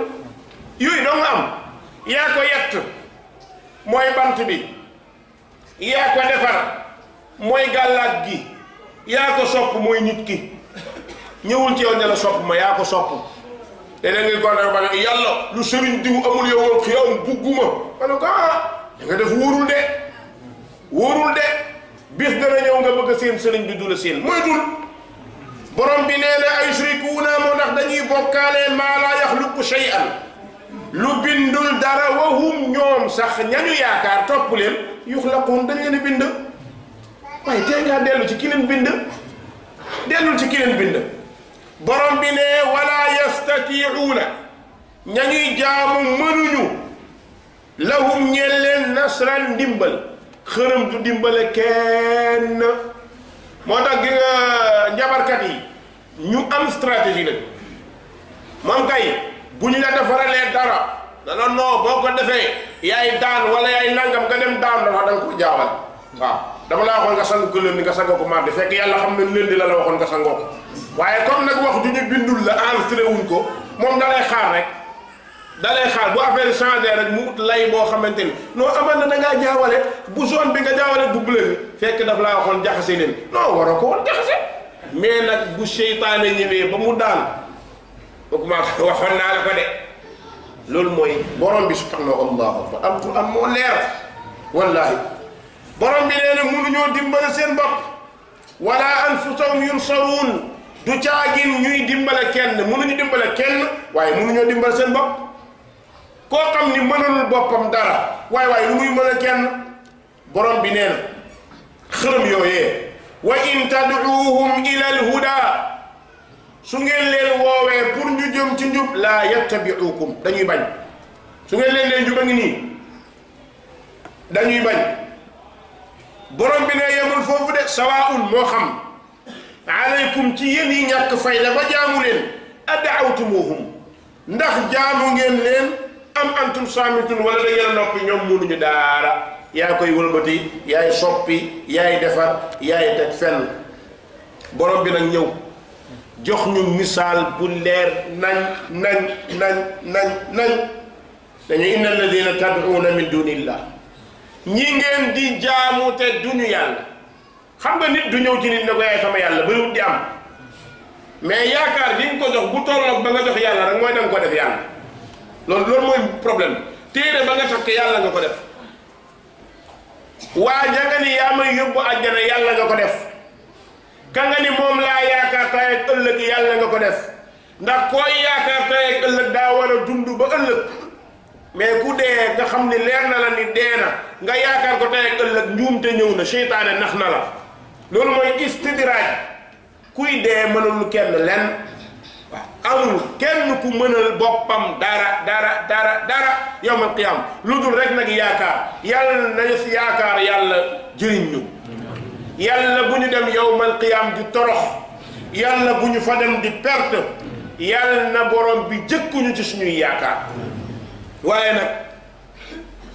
yooyu doo nga am yaa ko yett mooy bant bi yaa ko defar mooy gàllaat gi yaa ko sopp mooy nit ki ñëwul ci yow ne la sopp ma yaa ko sopp te da ngay kontaan ba ne yàlla lu sëriñ diw amul yow xiyam bugguma ma ne ko da nga def wóorul de bis dana ñëw nga bëgg a seen sëriñ bi du la seen moytul borom bi nee na ay yushrikuuna moo ndax dañuy bokkaale maa laa yaxluqu shay'an lu bindul dara wahum ñoom sax ñañu yaakaar topp leen yuxlaquun dañ leen bind waaye tey ngaa dellu ci ki leen bind dellul ci ki leen bind borom bi ne wala yastatiuuna ñañuy jaamu mënuñu lahum ñeel leen nasran ndimbal xërëm du dimbale kenn moo tax gi nga njabarkat yi ñu am stratégie la moom kay bu ñu la defaralee dara dana noo boo ko defee yaay daan wala yaay nangam nga dem daan dafa da nga ko jaawal waaw dama la waxoon nga sang ko lëndi nga sangoo ko mardi fekk yàlla xam ne lëndi la waxoon nga sangoo ko waaye comme nag wax du ñu bindul la enregistré wuñ ko moom da lay xaar rek bu affaire changé rek mu ut lay boo xamante ni non amal na da ngaa jaawale bu zone bi nga jaawale bu bleu fekk daf laa waxoon jaxase leen non waroo ko woon jaxase mais nag bu seytaane ñëwee ba mu daan ba commencé waxoon naa la ko de loolu mooy borom bi subhanahu allahu akbar alquran moo leer wallahi borom bi nee na mënuñoo dimbale seen bopp wala anfusahum yunsaruun du caagin ñuy dimbale kenn mënuñu dimbale kenn waaye mënuñoo dimbale seen bopp koo xam ni mënalul boppam dara waaye lu muy mën a kenn borom bi nee na xërëm yooyee wa in tad'uuhum ila alhuda su ngeen leen woowee pour ñu jëm ci njub laa yattabi'ukum dañuy bañ su ngeen leen njub a ngi nii dañuy bañ borom bi ne yemul foofu de sawaa'un moo xam alaykum ci yéen yi ñàkk fayda ba jaamu leen ad'awtumuhum ndax jaamu ngeen leen am antum saamitun wala da ngeen noppi ñoom mënuñu daara yaa koy wëlbati yaay soppi yaay defar yaay teg fenn borom bi nag ñëw jox ñu misaal bu leer nañ dañu inna alladina tad'uuna min dunillah ñi ngeen di jaamu te duñu yàlla xam nga nit du ñëw ci nit ne ko yaay sama yàlla bariwut di am mais yaakaar gi nga ko jox bu tolloog ba nga jox yàlla rek mooy da nga ko def yàlla loolu mooy problème téere ba nga takk yàlla nga ko def waa ja nga ni yaa may yóbbu àjjana yàlla nga ko def ka nga ni moom laa yaakaar tey ak ëllëg yàlla nga ko def ndax koy yaakaar tey ak ëllëg daa war a dund ba ëllëg mais ku dee nga xam ni leer na la ni dee na nga yaakaar ko tey ak ëllëg njuumte ñëw na seytaane nax na la loolu mooy istidraaj kuy dee mënul kenn lenn waaw amul kenn ku mënal boppam dara yawmal qiyaam lu dul rek nag yaakaar yàlla nañu si yaakaar yàlla jëriñ ñu yàlla bu ñu dem yawmal qiyaam di torox yàlla bu ñu fa dem di perte yàlla na borom bi jëkkuñu ci suñuy yaakaar waaye nag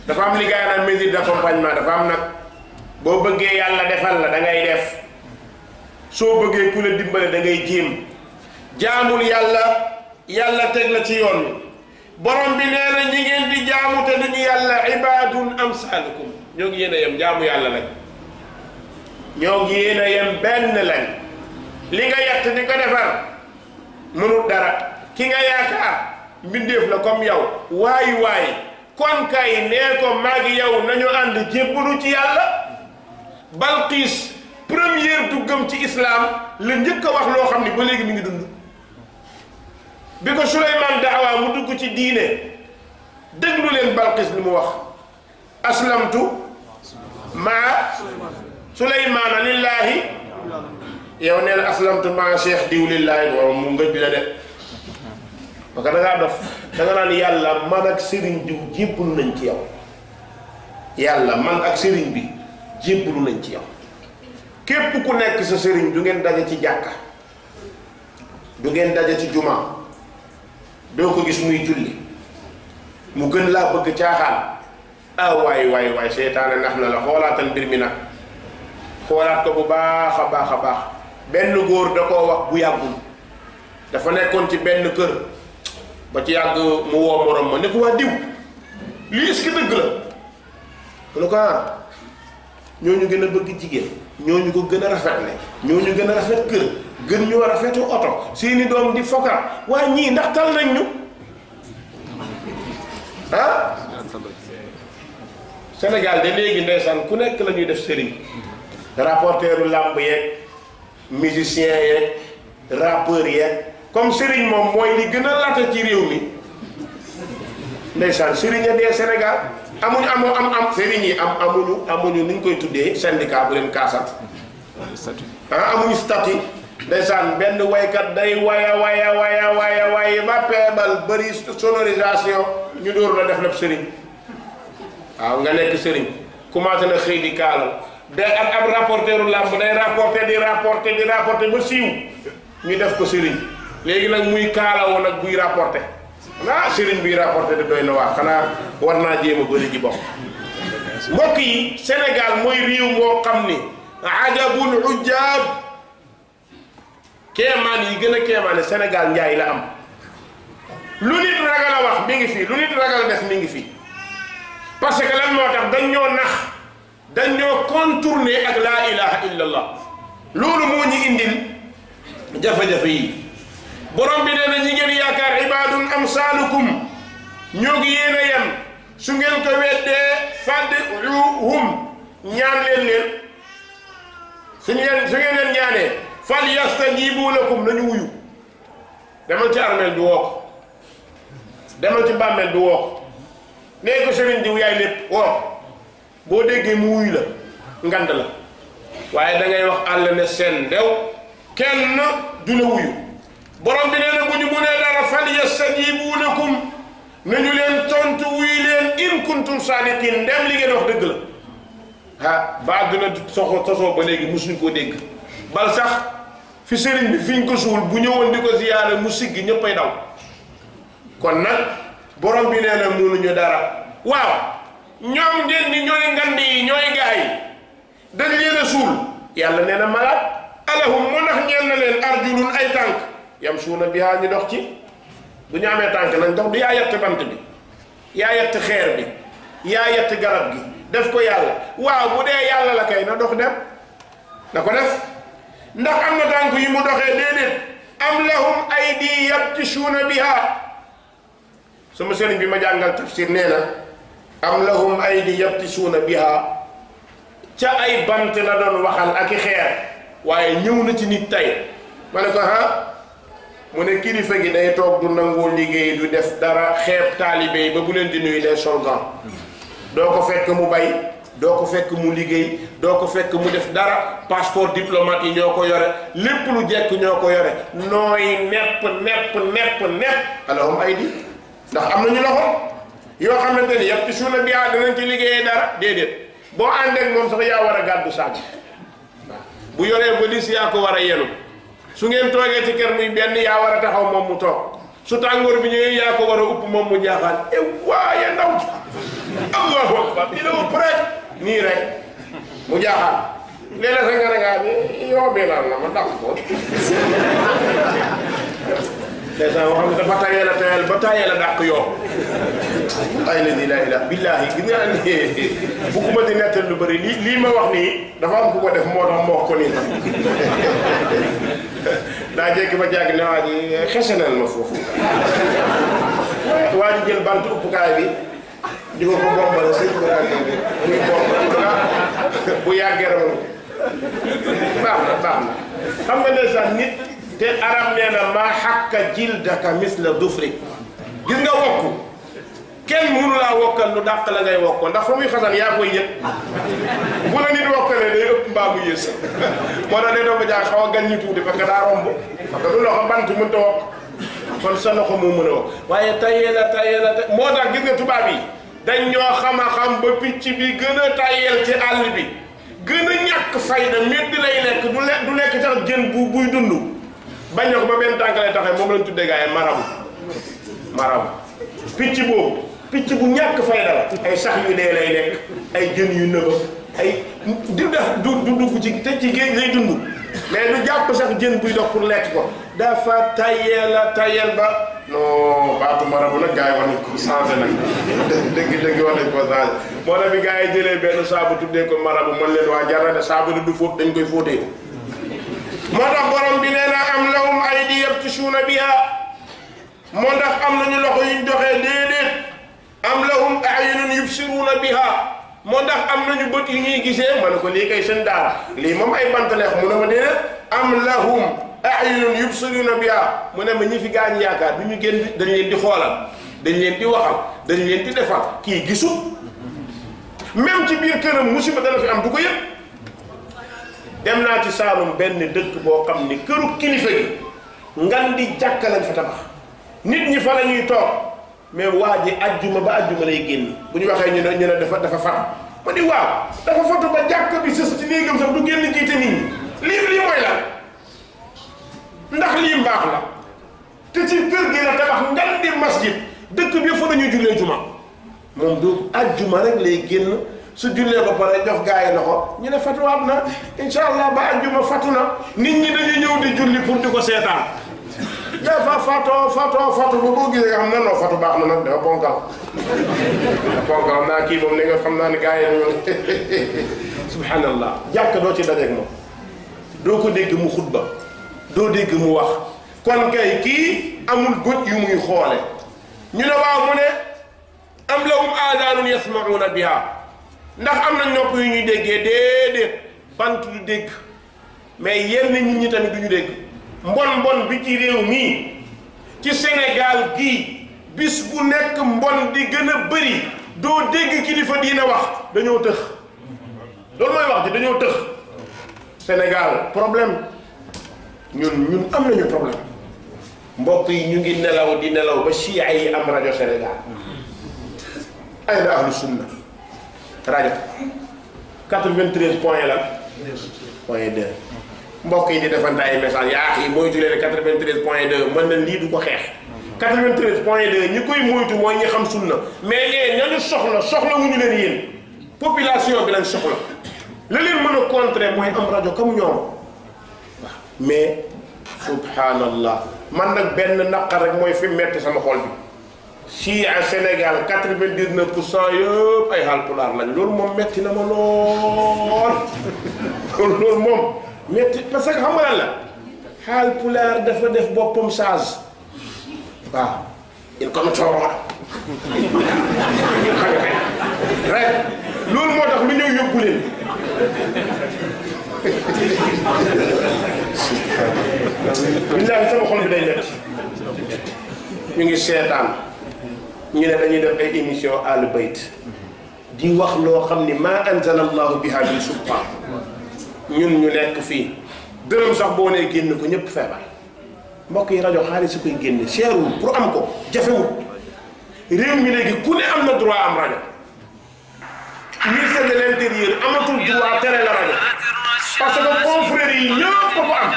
dafa am li gars yi naan mesure d'accompagnement dafa am nag boo bëggee yàlla defal la da ngay def soo bëggee ku la dimbale da ngay jéem jaamul yàlla teg la ci yoon borom bi nee na ñi ngeen di jaamu te duñu yàlla ibadun amsalukum ñoo ngi yéen a yem jaamu yàlla lañ ñoo ngi yéen a yem benn lañ li nga yett di ko defar mënul dara ki nga yaakaar mbindeef la comme yow waay kon kay nee ko maagi yow nañu ànd jébbalu ci yàlla Balqiis première duggam ci islam la njëkk a wax loo xam ni ba léegi mi ngi dund bi ko Suleymaan daawaa mu dugg ci diine déglu leen Balqiis li mu wax aslamtu maa Suleymaana lillaahi yow nee na aslamtu maa cheikh diw lillaahi waaw mu ngëj la de parce que da ngaa dof da nga naan yàlla man ak sëriñ diw jébbalu nañ ci yow yàlla man ak sëriñ bi jébbalu nañ ci yow képp ku nekk sa sëriñ du ngeen daje ci jàkka du ngeen daje ci juma doo ko gis muy julli mu gën laa bëgg caaxaan waay seytaane nax na la xoolaatal mbir mi nag xoolaat ko bu baax a baax benn góor da koo wax bu yàggul dafa nekkoon ci benn kër ba ci yàgg mu woo morom ma ne ko waa diw lii est-ce que dëgg la mu ne ko ñooñu gën a bëgg jigéen ñooñu ko gën a rafetle ñooñu gën a rafet kër gën ñoo rafetu oto seeni doom di fokar waaye ñii ndax tal nañ ñu Sénégal de léegi ndeysaan ku nekk la ñuy def sëriñ rapporteuru làmb yeeg musicien yeeg rappeur yeeg comme sëriñ moom mooy li gën a laata ci réew mi ndeysaan sëriñ a dee Sénégal am sëriñ yi amuñu ni ñu koy tuddee syndicat bu leen kaasat amuñu statut ndeysaan benn waykat day waya ba peebal bëri sonorisation ñu dóor la def la sëriñ waaw nga nekk sëriñ commencé na xëy di kaalal day am rapporteuru làmb day rapporté ba siiw ñu def ko sëriñ léegi nag muy kaalawoo nag buy rapporté sëriñ buy rapporté de doy na waar xanaa war naa jéem a bëri ji bopp mbokk yi Sénégal mooy réew moo xam ni ajabul ujjaab keemaan yi gën a keemaane Sénégal njaay la am lu nit ragal a wax mi ngi fi lu nit ragal def mi ngi fi parce que lan moo tax dañ ñoo nax dañ ñoo contourner ak laa ilaha illallah loolu moo ñu indil jafe-jafe yi borom bi nee na ñi ngeen yaakaar ibadun amsalukum ñoo ngi yéen a yem su ngeen ko weddee fad'uhum ñaan leen su ngeen leen ñaanee fal yastajibu lakum nañu wuyu demal ci armeel bi woo ko demal ci bàmmeel bi woo ko nee ko sëriñ diw yaay lépp woo boo déggee mu wuyu la ngand la waaye da ngay wax àll ne seen ndew kenn du la wuyu borom bi nee na bu ñu mënee dara fal yastajibu lakum nañu leen tontu wuyu leen in kuntum saadiqin ndem li ngeen wax dëgg la ba àdduna sosoo ba léegi musuñu koo dégg bal sax fi sëriñ bi fiñ ko suul bu ñëwoon di ko ziyaare mu siggi ñëppay daw kon nag borom bi nee na mënuñu dara waaw ñoom ngeen ni ñooy ngand yi ñooy gaay yi dañ leen a suul yàlla nee na malaat alahum mu nax ñeel na leen arjulun ay tànk yamsuuna bihaa ñu dox ci bu ñu amee tànk nañ dox du yaa yett bant bi yaa yett xeer bi yaa yett garab gi def ko yàlla waaw bu dee yàlla la kay na dox dem na ko def ndax am na tànk yi mu doxee déedéet am lahum aydi yabtishuuna bihaa sama sëriñ bi ma jàngal tafsir nee na am lahum aydi yabtishuuna bihaa ca ay bant la doon waxal ak i xeer waaye ñëw na ci nit tey ma ne ko mu ne kilifa gi day toog du nangoo liggéey du def dara xeeb taalibe yi ba bu leen di nuyu les solgans doo ko fekk mu bay doo ko fekk mu liggéey doo ko fekk mu def dara passeport diplomate yi ñoo ko yore lépp lu jekk ñoo ko yore nooy nepp alahum aydi ndax am nañu loxo yoo xamante ni yëpp ci suuna bi danañ ci liggéeyee dara déedéet boo ànd ak moom sax yaa war a gàddu sàgg bu yoree valise yaa ko war a yenu su ngeen toogee ci kër muy benn yaa war a taxaw moom mu toog su tàngoor bi ñëwee yaa ko war a upp moom mu jaaxaan waaye ndaw allahu akbar di la upp rek nii rek mu jaaxal léeg-léeg sa nga ne ngaa bi yoo bii naan la ma dàq ko dèjà moo xam ne dafa tayeel a tayeel ba tayeel a dàq yoo ay la ni la billaahi gis nga ne bugguma di nettal lu bëri lii ma wax nii dafa am ku ko def moo tax ma wax ko nii daa jékki ba jàgg ne waa ji xesenal ma foofu waa ji jël bant uppukaay bi di ko bombale sëñ bi daal muy bomb bu yàggee rek baax na xam nga ne sax nit te arab nee na maa xàkka jildaka misla dufri gis nga wokku kenn mënu laa wokkal lu dàq la ngay wokkoo ndax fa muy xasan yaa koy yëg bu la nit wokkalee day ëpp mbaa mu yées moo tax day doon ba jaay xaw a gan ñu tuuti parce que daa romb parce que du loxo bant mënta wokk kon sa loxo moo mën a wokk waaye tayee la moo tax gis nga tubaab yi dañ ñoo xam ba picc bi gën a tayeel ci àll bi gën a ñàkk fayda medd lay lekk du lekk sax jën buy dund bañ na ko ba benn tànk lay taxee moom lañ tuddee gars yi marabu picc boobu picc bu ñàkk fayda la ay sax yu dee lay lekk ay jën yu nëba ay du dugg ci te ci géej lay dund mais du jàpp sax jën buy dox pour lekk ko dafa tayeel ba non baatu marabu nag gars yi war nañ ko changé nag dëgg war nañ ko changé moo tax bi gars yi jëlee benn saabu tuddee ko marabu mën leen waa jar na saabu du fóot dañ koy fóotee moo tax borom bi nee na am lahum aydi yabtishuuna biha moo tax am nañu loxo yuñ doxee déedéet am lahum a'yunun yubsiruuna biha moo tax am nañu bët yu ñuy gisee ma ne ko lii kay seen daara lii moom ay bantaleex mu ne ma déedéet am lahum a'yunun yubsiruuna biha mu ne ma ñi fi gaañ yaakaar du ñu génn dañ leen di xoolal dañ leen di waxal dañ leen di defal kii gisul même ci biir këram musiba dana fi am du ko yëpp dem naa ci Saalum benn dëkk boo xam ni këru kilifa gi ngan di jàkka lañ fa tabax nit ñi fa la ñuy toog mais waa ji ajjuma ba ajjuma lay génn bu ñu waxee ñu ne dafa fatu ma di waaw dafa fatu ba jàkk bi sës ci néegam sax du génn jiite nit ñi lii mooy la ndax lii mbaax la te ci kër gi la tabax ngan di masjid dëkk bi fa la ñuy jullee juma moom du ajjuma rek lay génn su jullee ba pare jox gaa yi loxo ñu ne fatuwaat na incha allah ba ajjuma fatu na nit ñi dañuy ñëw di julli pour di ko seetaan dafa fatoo ba boo gisee nga xam ne non fatu baax na nag dafa ponkal xam naa kii moom ne nga xam naa ne gaa yi dañoo subhanallah jàkk doo ci dajeeg moom doo ko dégg mu xutba doo dégg mu wax kon kay kii amul bët yu muy xoole ñu ne waaw mu ne am lahum aadaanun yasma'uuna biha ndax am na nopp yu ñuy déggee déedéet bant du dégg mais yenn nit ñi tamit du ñu dégg mbon bi ci réew mii ci Sénégal gii bis bu nekk mbon di gën a bëri doo dégg kilifa diina wax dañoo tëx loolu mooy wax ji dañoo tëx Sénégal problème ñun am nañu problème mbokk yi ñu ngi nelaw di nelaw ba chia yi am rajo Sénégal ay na ahlu sunna rajo 93 point la point 2 mbokk yi di defante ay message yaa yi moytu leen 93 point 2 mën na lii du ko xeex 93 point 2 ñi koy moytu mooy ñi xam sunna mais yéen ñañu soxla wuñu leen yéen population bi lañ soxla la leen mën a contrer mooy am rajo comme ñoom waaw mais subhanallah man nag benn naqar rek mooy fi metti sama xol bi si à Sénégal 99% yëpp ay Haalpulaar lañ loolu moom metti na ma lool moom metti parce que xam nga lan la Haalpulaar dafa def boppam sage waaw il comme cooroon rek loolu moo tax lu ñëw yóbbu leen billaahi sama xol bi day metti ñu ngi seetaan ñu ne dañuy def ay émission Ahlul Bayt di wax loo xam ni maa anzala allahu biha min sultaan ñun ñu nekk fii dërëm sax boo nee génn ko ñëpp feebar mbokk yi rajo xaalis su koy génne seerul pour am ko jafewul réew mi léegi ku ne am na droit am rajo ministère de l'intérieur amatul droit tere la rajo parce que confrères yi ñëpp ko am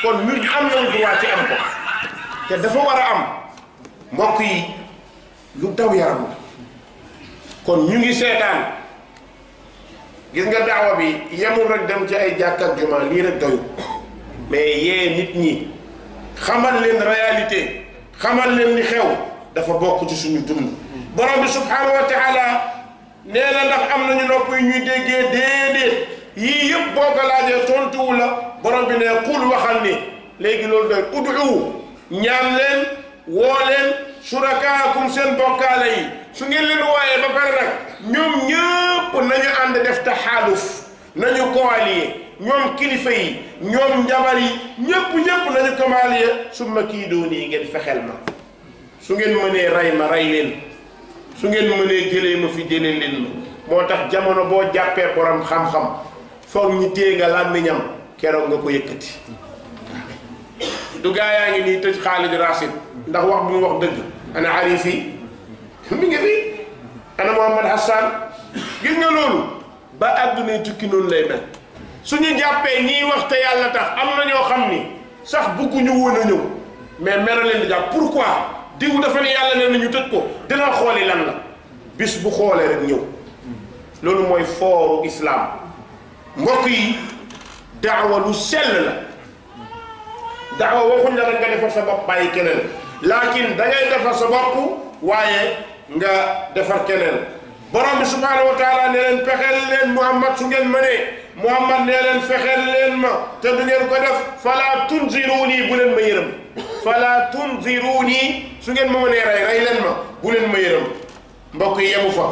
kon ñun am nañ droit ci am ko te dafa war a am mbokk yi lu daw yaram la kon ñu ngi seetaan gis nga daawa bi yemul rek dem ci ay jàkk ak juma lii rek doyul mais yee nit ñi xamal leen réalité xamal leen li xew dafa bokk ci suñu dund borom bi subhanahu wa taala nee na ndax am nañu nopp yu ñuy déggee déedéet yii yëpp boo ko laajee tontuwu la borom bi ne qul waxal ni léegi loolu doy ud'u ñaan leen woo leen surakaakum seen bokkaale yi su ngeen leen wooyee ba pare nag ñoom ñëpp nañu ànd def taxaaluf nañu coalier ñoom kilifa yi ñoom njabar yi ñëpp nañu coalier summa kii doon yi ngeen fexeel ma su ngeen mënee rey ma rey leen su ngeen mënee jëlee ma fi jëlee leen ma moo tax jamono boo jàppee borom xam-xam foog ñu téye nga làmmiñam keroog nga ko yëkkati du gaa yaa ngi nii tëj Khalid Rashid ndax wax bi mu wax dëgg ana Arifi mi ngi fi ana Mohamed Hassan gis nga loolu ba àdduna tukki noonu lay mel suñu jàppee ñiy wax te yàlla tax am na ñoo xam ni sax bëgguñu woon a ñëw mais mera leen di jàpp pourquoi diw dafa ne yàlla nee na ñu tëj ko dina xooli lan la bis bu xoolee rek ñëw loolu mooy fooru islam mbokk yi daawa lu sell la daawa waxuñ la rek nga defar sa bopp bàyyi keneen laakin da ngay defar sa bopp waaye nga defar keneen borom bi subhanahu wa taala ne leen fexeel leen Muhammad su ngeen mënee Muhammad ne leen fexeel leen ma te du ngeen ko def fala tunziruuni bu leen ma yërëm fala tunziruuni su ngeen ma mënee rey leen ma bu leen ma yërëm mbokk yi yemu fa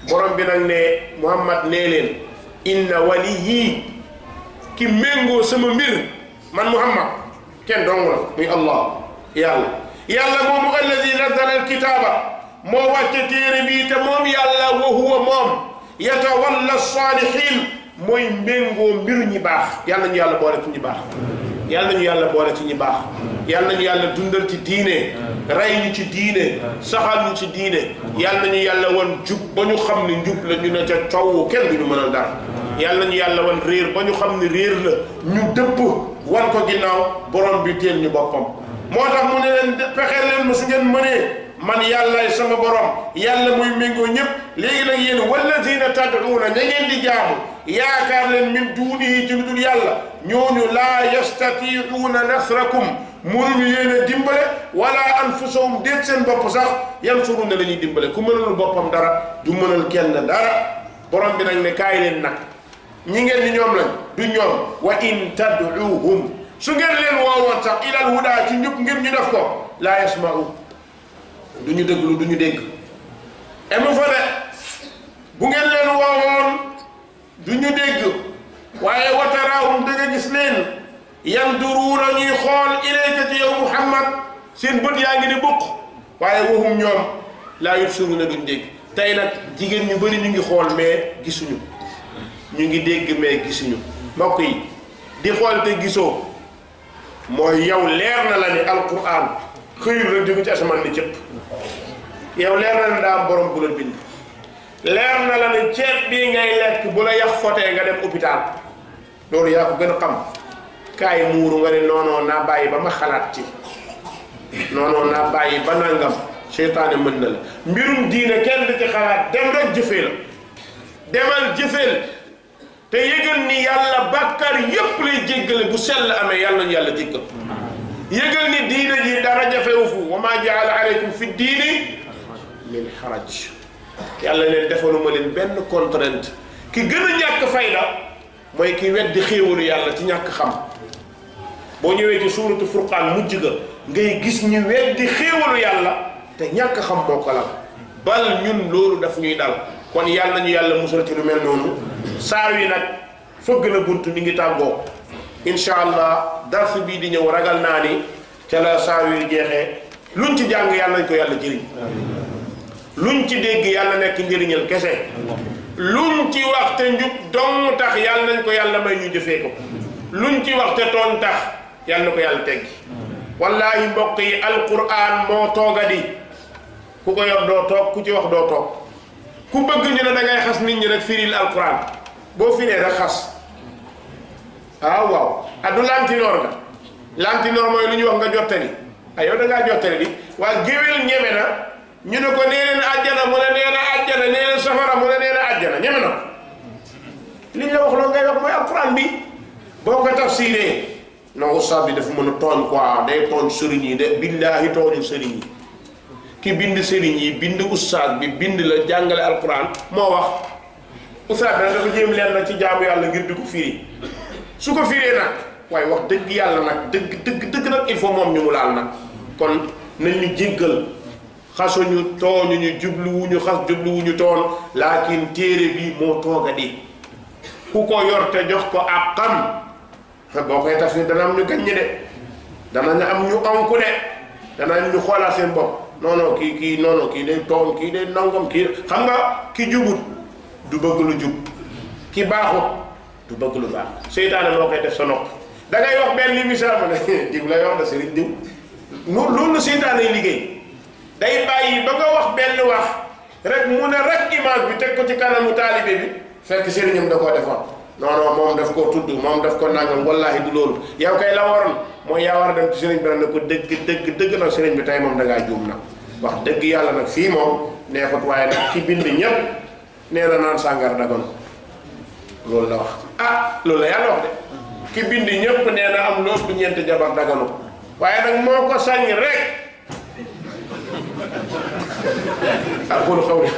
borom bi nag ne Muhammad nee leen inna waliyyi ki méngoo sama mbir man Muhammad kenn dong la muy Allah yàlla moomu alladi nazzala alkitaaba moo wàcce téere bii te moom yàlla wa huwa moom yatawalla saalihin mooy méngoo mbiru ñi baax yàlla nañu yàlla boole ci ñi baax yàlla nañu yàlla boole ci ñi baax yàlla nañu yàlla dundal ci diine rey ñu ci diine saxal ñu ci diine yàlla nañu yàlla wan jub ba ñu xam ne njub la ñu ne ca coow kenn du ñu mënal dara yàlla nañu yàlla wan réer ba ñu xam ne réer la ñu dëpp wan ko ginnaaw borom bi teel ñu boppam moo tax mu ne leen fexeel leen ma su ngeen mënee man yàllaay sama borom yàlla muy méngoo ñëpp léegi nag yéen wallazina tad'uuna ña ngeen di jaamu yaakaar leen min duunihi ci lu dul yàlla ñooñu laa yastati'uuna nasrakum mënuñu leen a dimbale wala anfusahum déet seen bopp sax yansuruuna la ñuy dimbale ku mënalul boppam dara du mënal kenn dara borom bi nag ne kaay leen nag ñi ngeen ni ñoom lañ du ñoom wa in tad'uuhum su ngeen leen woowoon sax ilal hudaa ci njub ngir ñu def ko laa yasma'u du ñu déglu du ñu dégg emu fa de bu ngeen leen woowoon du ñu dégg waaye wataraahum da nga gis leen yanduruuna ñuy xool ilayka ci yow Muhammad seen bët yaa ngi di bukk waaye waxum ñoom laa yubsiruuna duñ dégg tey nag jigéen ñu bëri ñu ngi xool mais gisuñu ñu ngi dégg mais gisuñu mbokk yi di xool te gisoo mooy yow leer na la ni alquran xëyul rek jóge ci asamaan ni cëpp yow leer na ne daa am borom bu la bind leer na la ne ceeb bii ngay lekk bu la yax fotee nga dem hôpital loolu yaa ko gën a xam kaay muuru nga ne noonoo naa bàyyi ba ma xalaat ci noonoo naa bàyyi ba nangam seytaane mën na la mbirum diine kenn di ci xalaat dem rek jëfee la demal jëfeel te yëgal ni yàlla bàkkaar yépp lay jéggale bu sell amee yàlla ñu yàlla jéggal yëgal ni diine ji dara jafewu fu wa maa jaala aleykum fi diini min haraj yàlla leen defaluma leen benn contrainte ki gën a ñàkk fayda mooy ki weddi xéewalu yàlla ci ñàkk xam boo ñëwee ci suuratu furqaan mujj ga ngay gis ñu weddi xéewalu yàlla te ñàkk xam moo ko la bal ñun loolu daf ñuy dal kon yàlla nañu yàlla musal ci lu mel noonu saa wi nag fëgg na bunt mi ngi tàggoo incha allah dars bii di ñëw ragal naa ni ca la saa wi jeexee luñ ci jàng yàlla nañ ko yàlla jëriñ luñ ci dégg yàlla nekk njëriñal kese luñ ci wax te njub dong tax yàlla nañ ko yàlla may ñu jëfee ko luñ ci wax te tooñ tax yàlla na ko yàlla teggi wallahi mbokk yi alquran moo toogadi ku ko yor doo toog ku ci wax doo toog ku bëgg ñu ne da ngay xas nit ñi rek firil alquran boo firee rek xas waaw addu lantinoor ga lantinoor mooy lu ñuy wax nga jottali yow da ngaa jottali di waa géwél ñeme na ñu ne ko nee leen àjjana mu ne nee na àjjana nee leen safara mu ne nee na àjjana ñeme na liñ la wax loo ngay wax mooy alquran bi boo ko tafsiree non ustaas bi dafa mën a tooñ quoi day tooñ sëriñ yi de billaahi tooñu sëriñ yi ki bind sëriñ yi bind ustaas bi bind la jàngale alquran moo wax ustaas bi nag dafa jéem leen na ci jaamu yàlla ngir di ko firi su ko firee nag waaye wax dëgg yàlla nag dëgg nag il faut moom ñu mu laal nag kon nañ ñu jéggal xasuñu tooñuñu jubluwuñu xas jubluwuñu toon laakin téere bi moo tooga di ku ko yor te jox ko ab xam boo koy tafsir dana am ñu gaññ de dana am ñu onku de dana ñu xoolaat seen bopp non kii day tooñ kii day nangam kii xam nga ki jubut du bëgg lu jub ki baaxut du bëgg lu baax seytaane moo koy def sa nopp da ngay wax benn li misaal ma ne diw lay wax da sëriñ diw loolu la seytaane yi liggéey day bàyyi ba nga wax benn wax rek mu ne rek image bi teg ko ci kanamu taalibe bi fekk sëriñam da koo defoon non moom daf koo tudd moom daf ko nangam wallahi du loolu yow kay la waroon mooy yaa war a dem ci sëriñ bi nag ne ko dëgg nag sëriñ bi tey moom da ngaa juum nag wax dëgg yàlla nag fii moom neexut waaye nag ci bind ñëpp nee na naan sàngar dagon loolu la wax loolu la yàlla wax de ki bind ñëpp nee na am loolu bu ñeenti jabar daganu waaye nag moo ko sañ rek aqulu qawli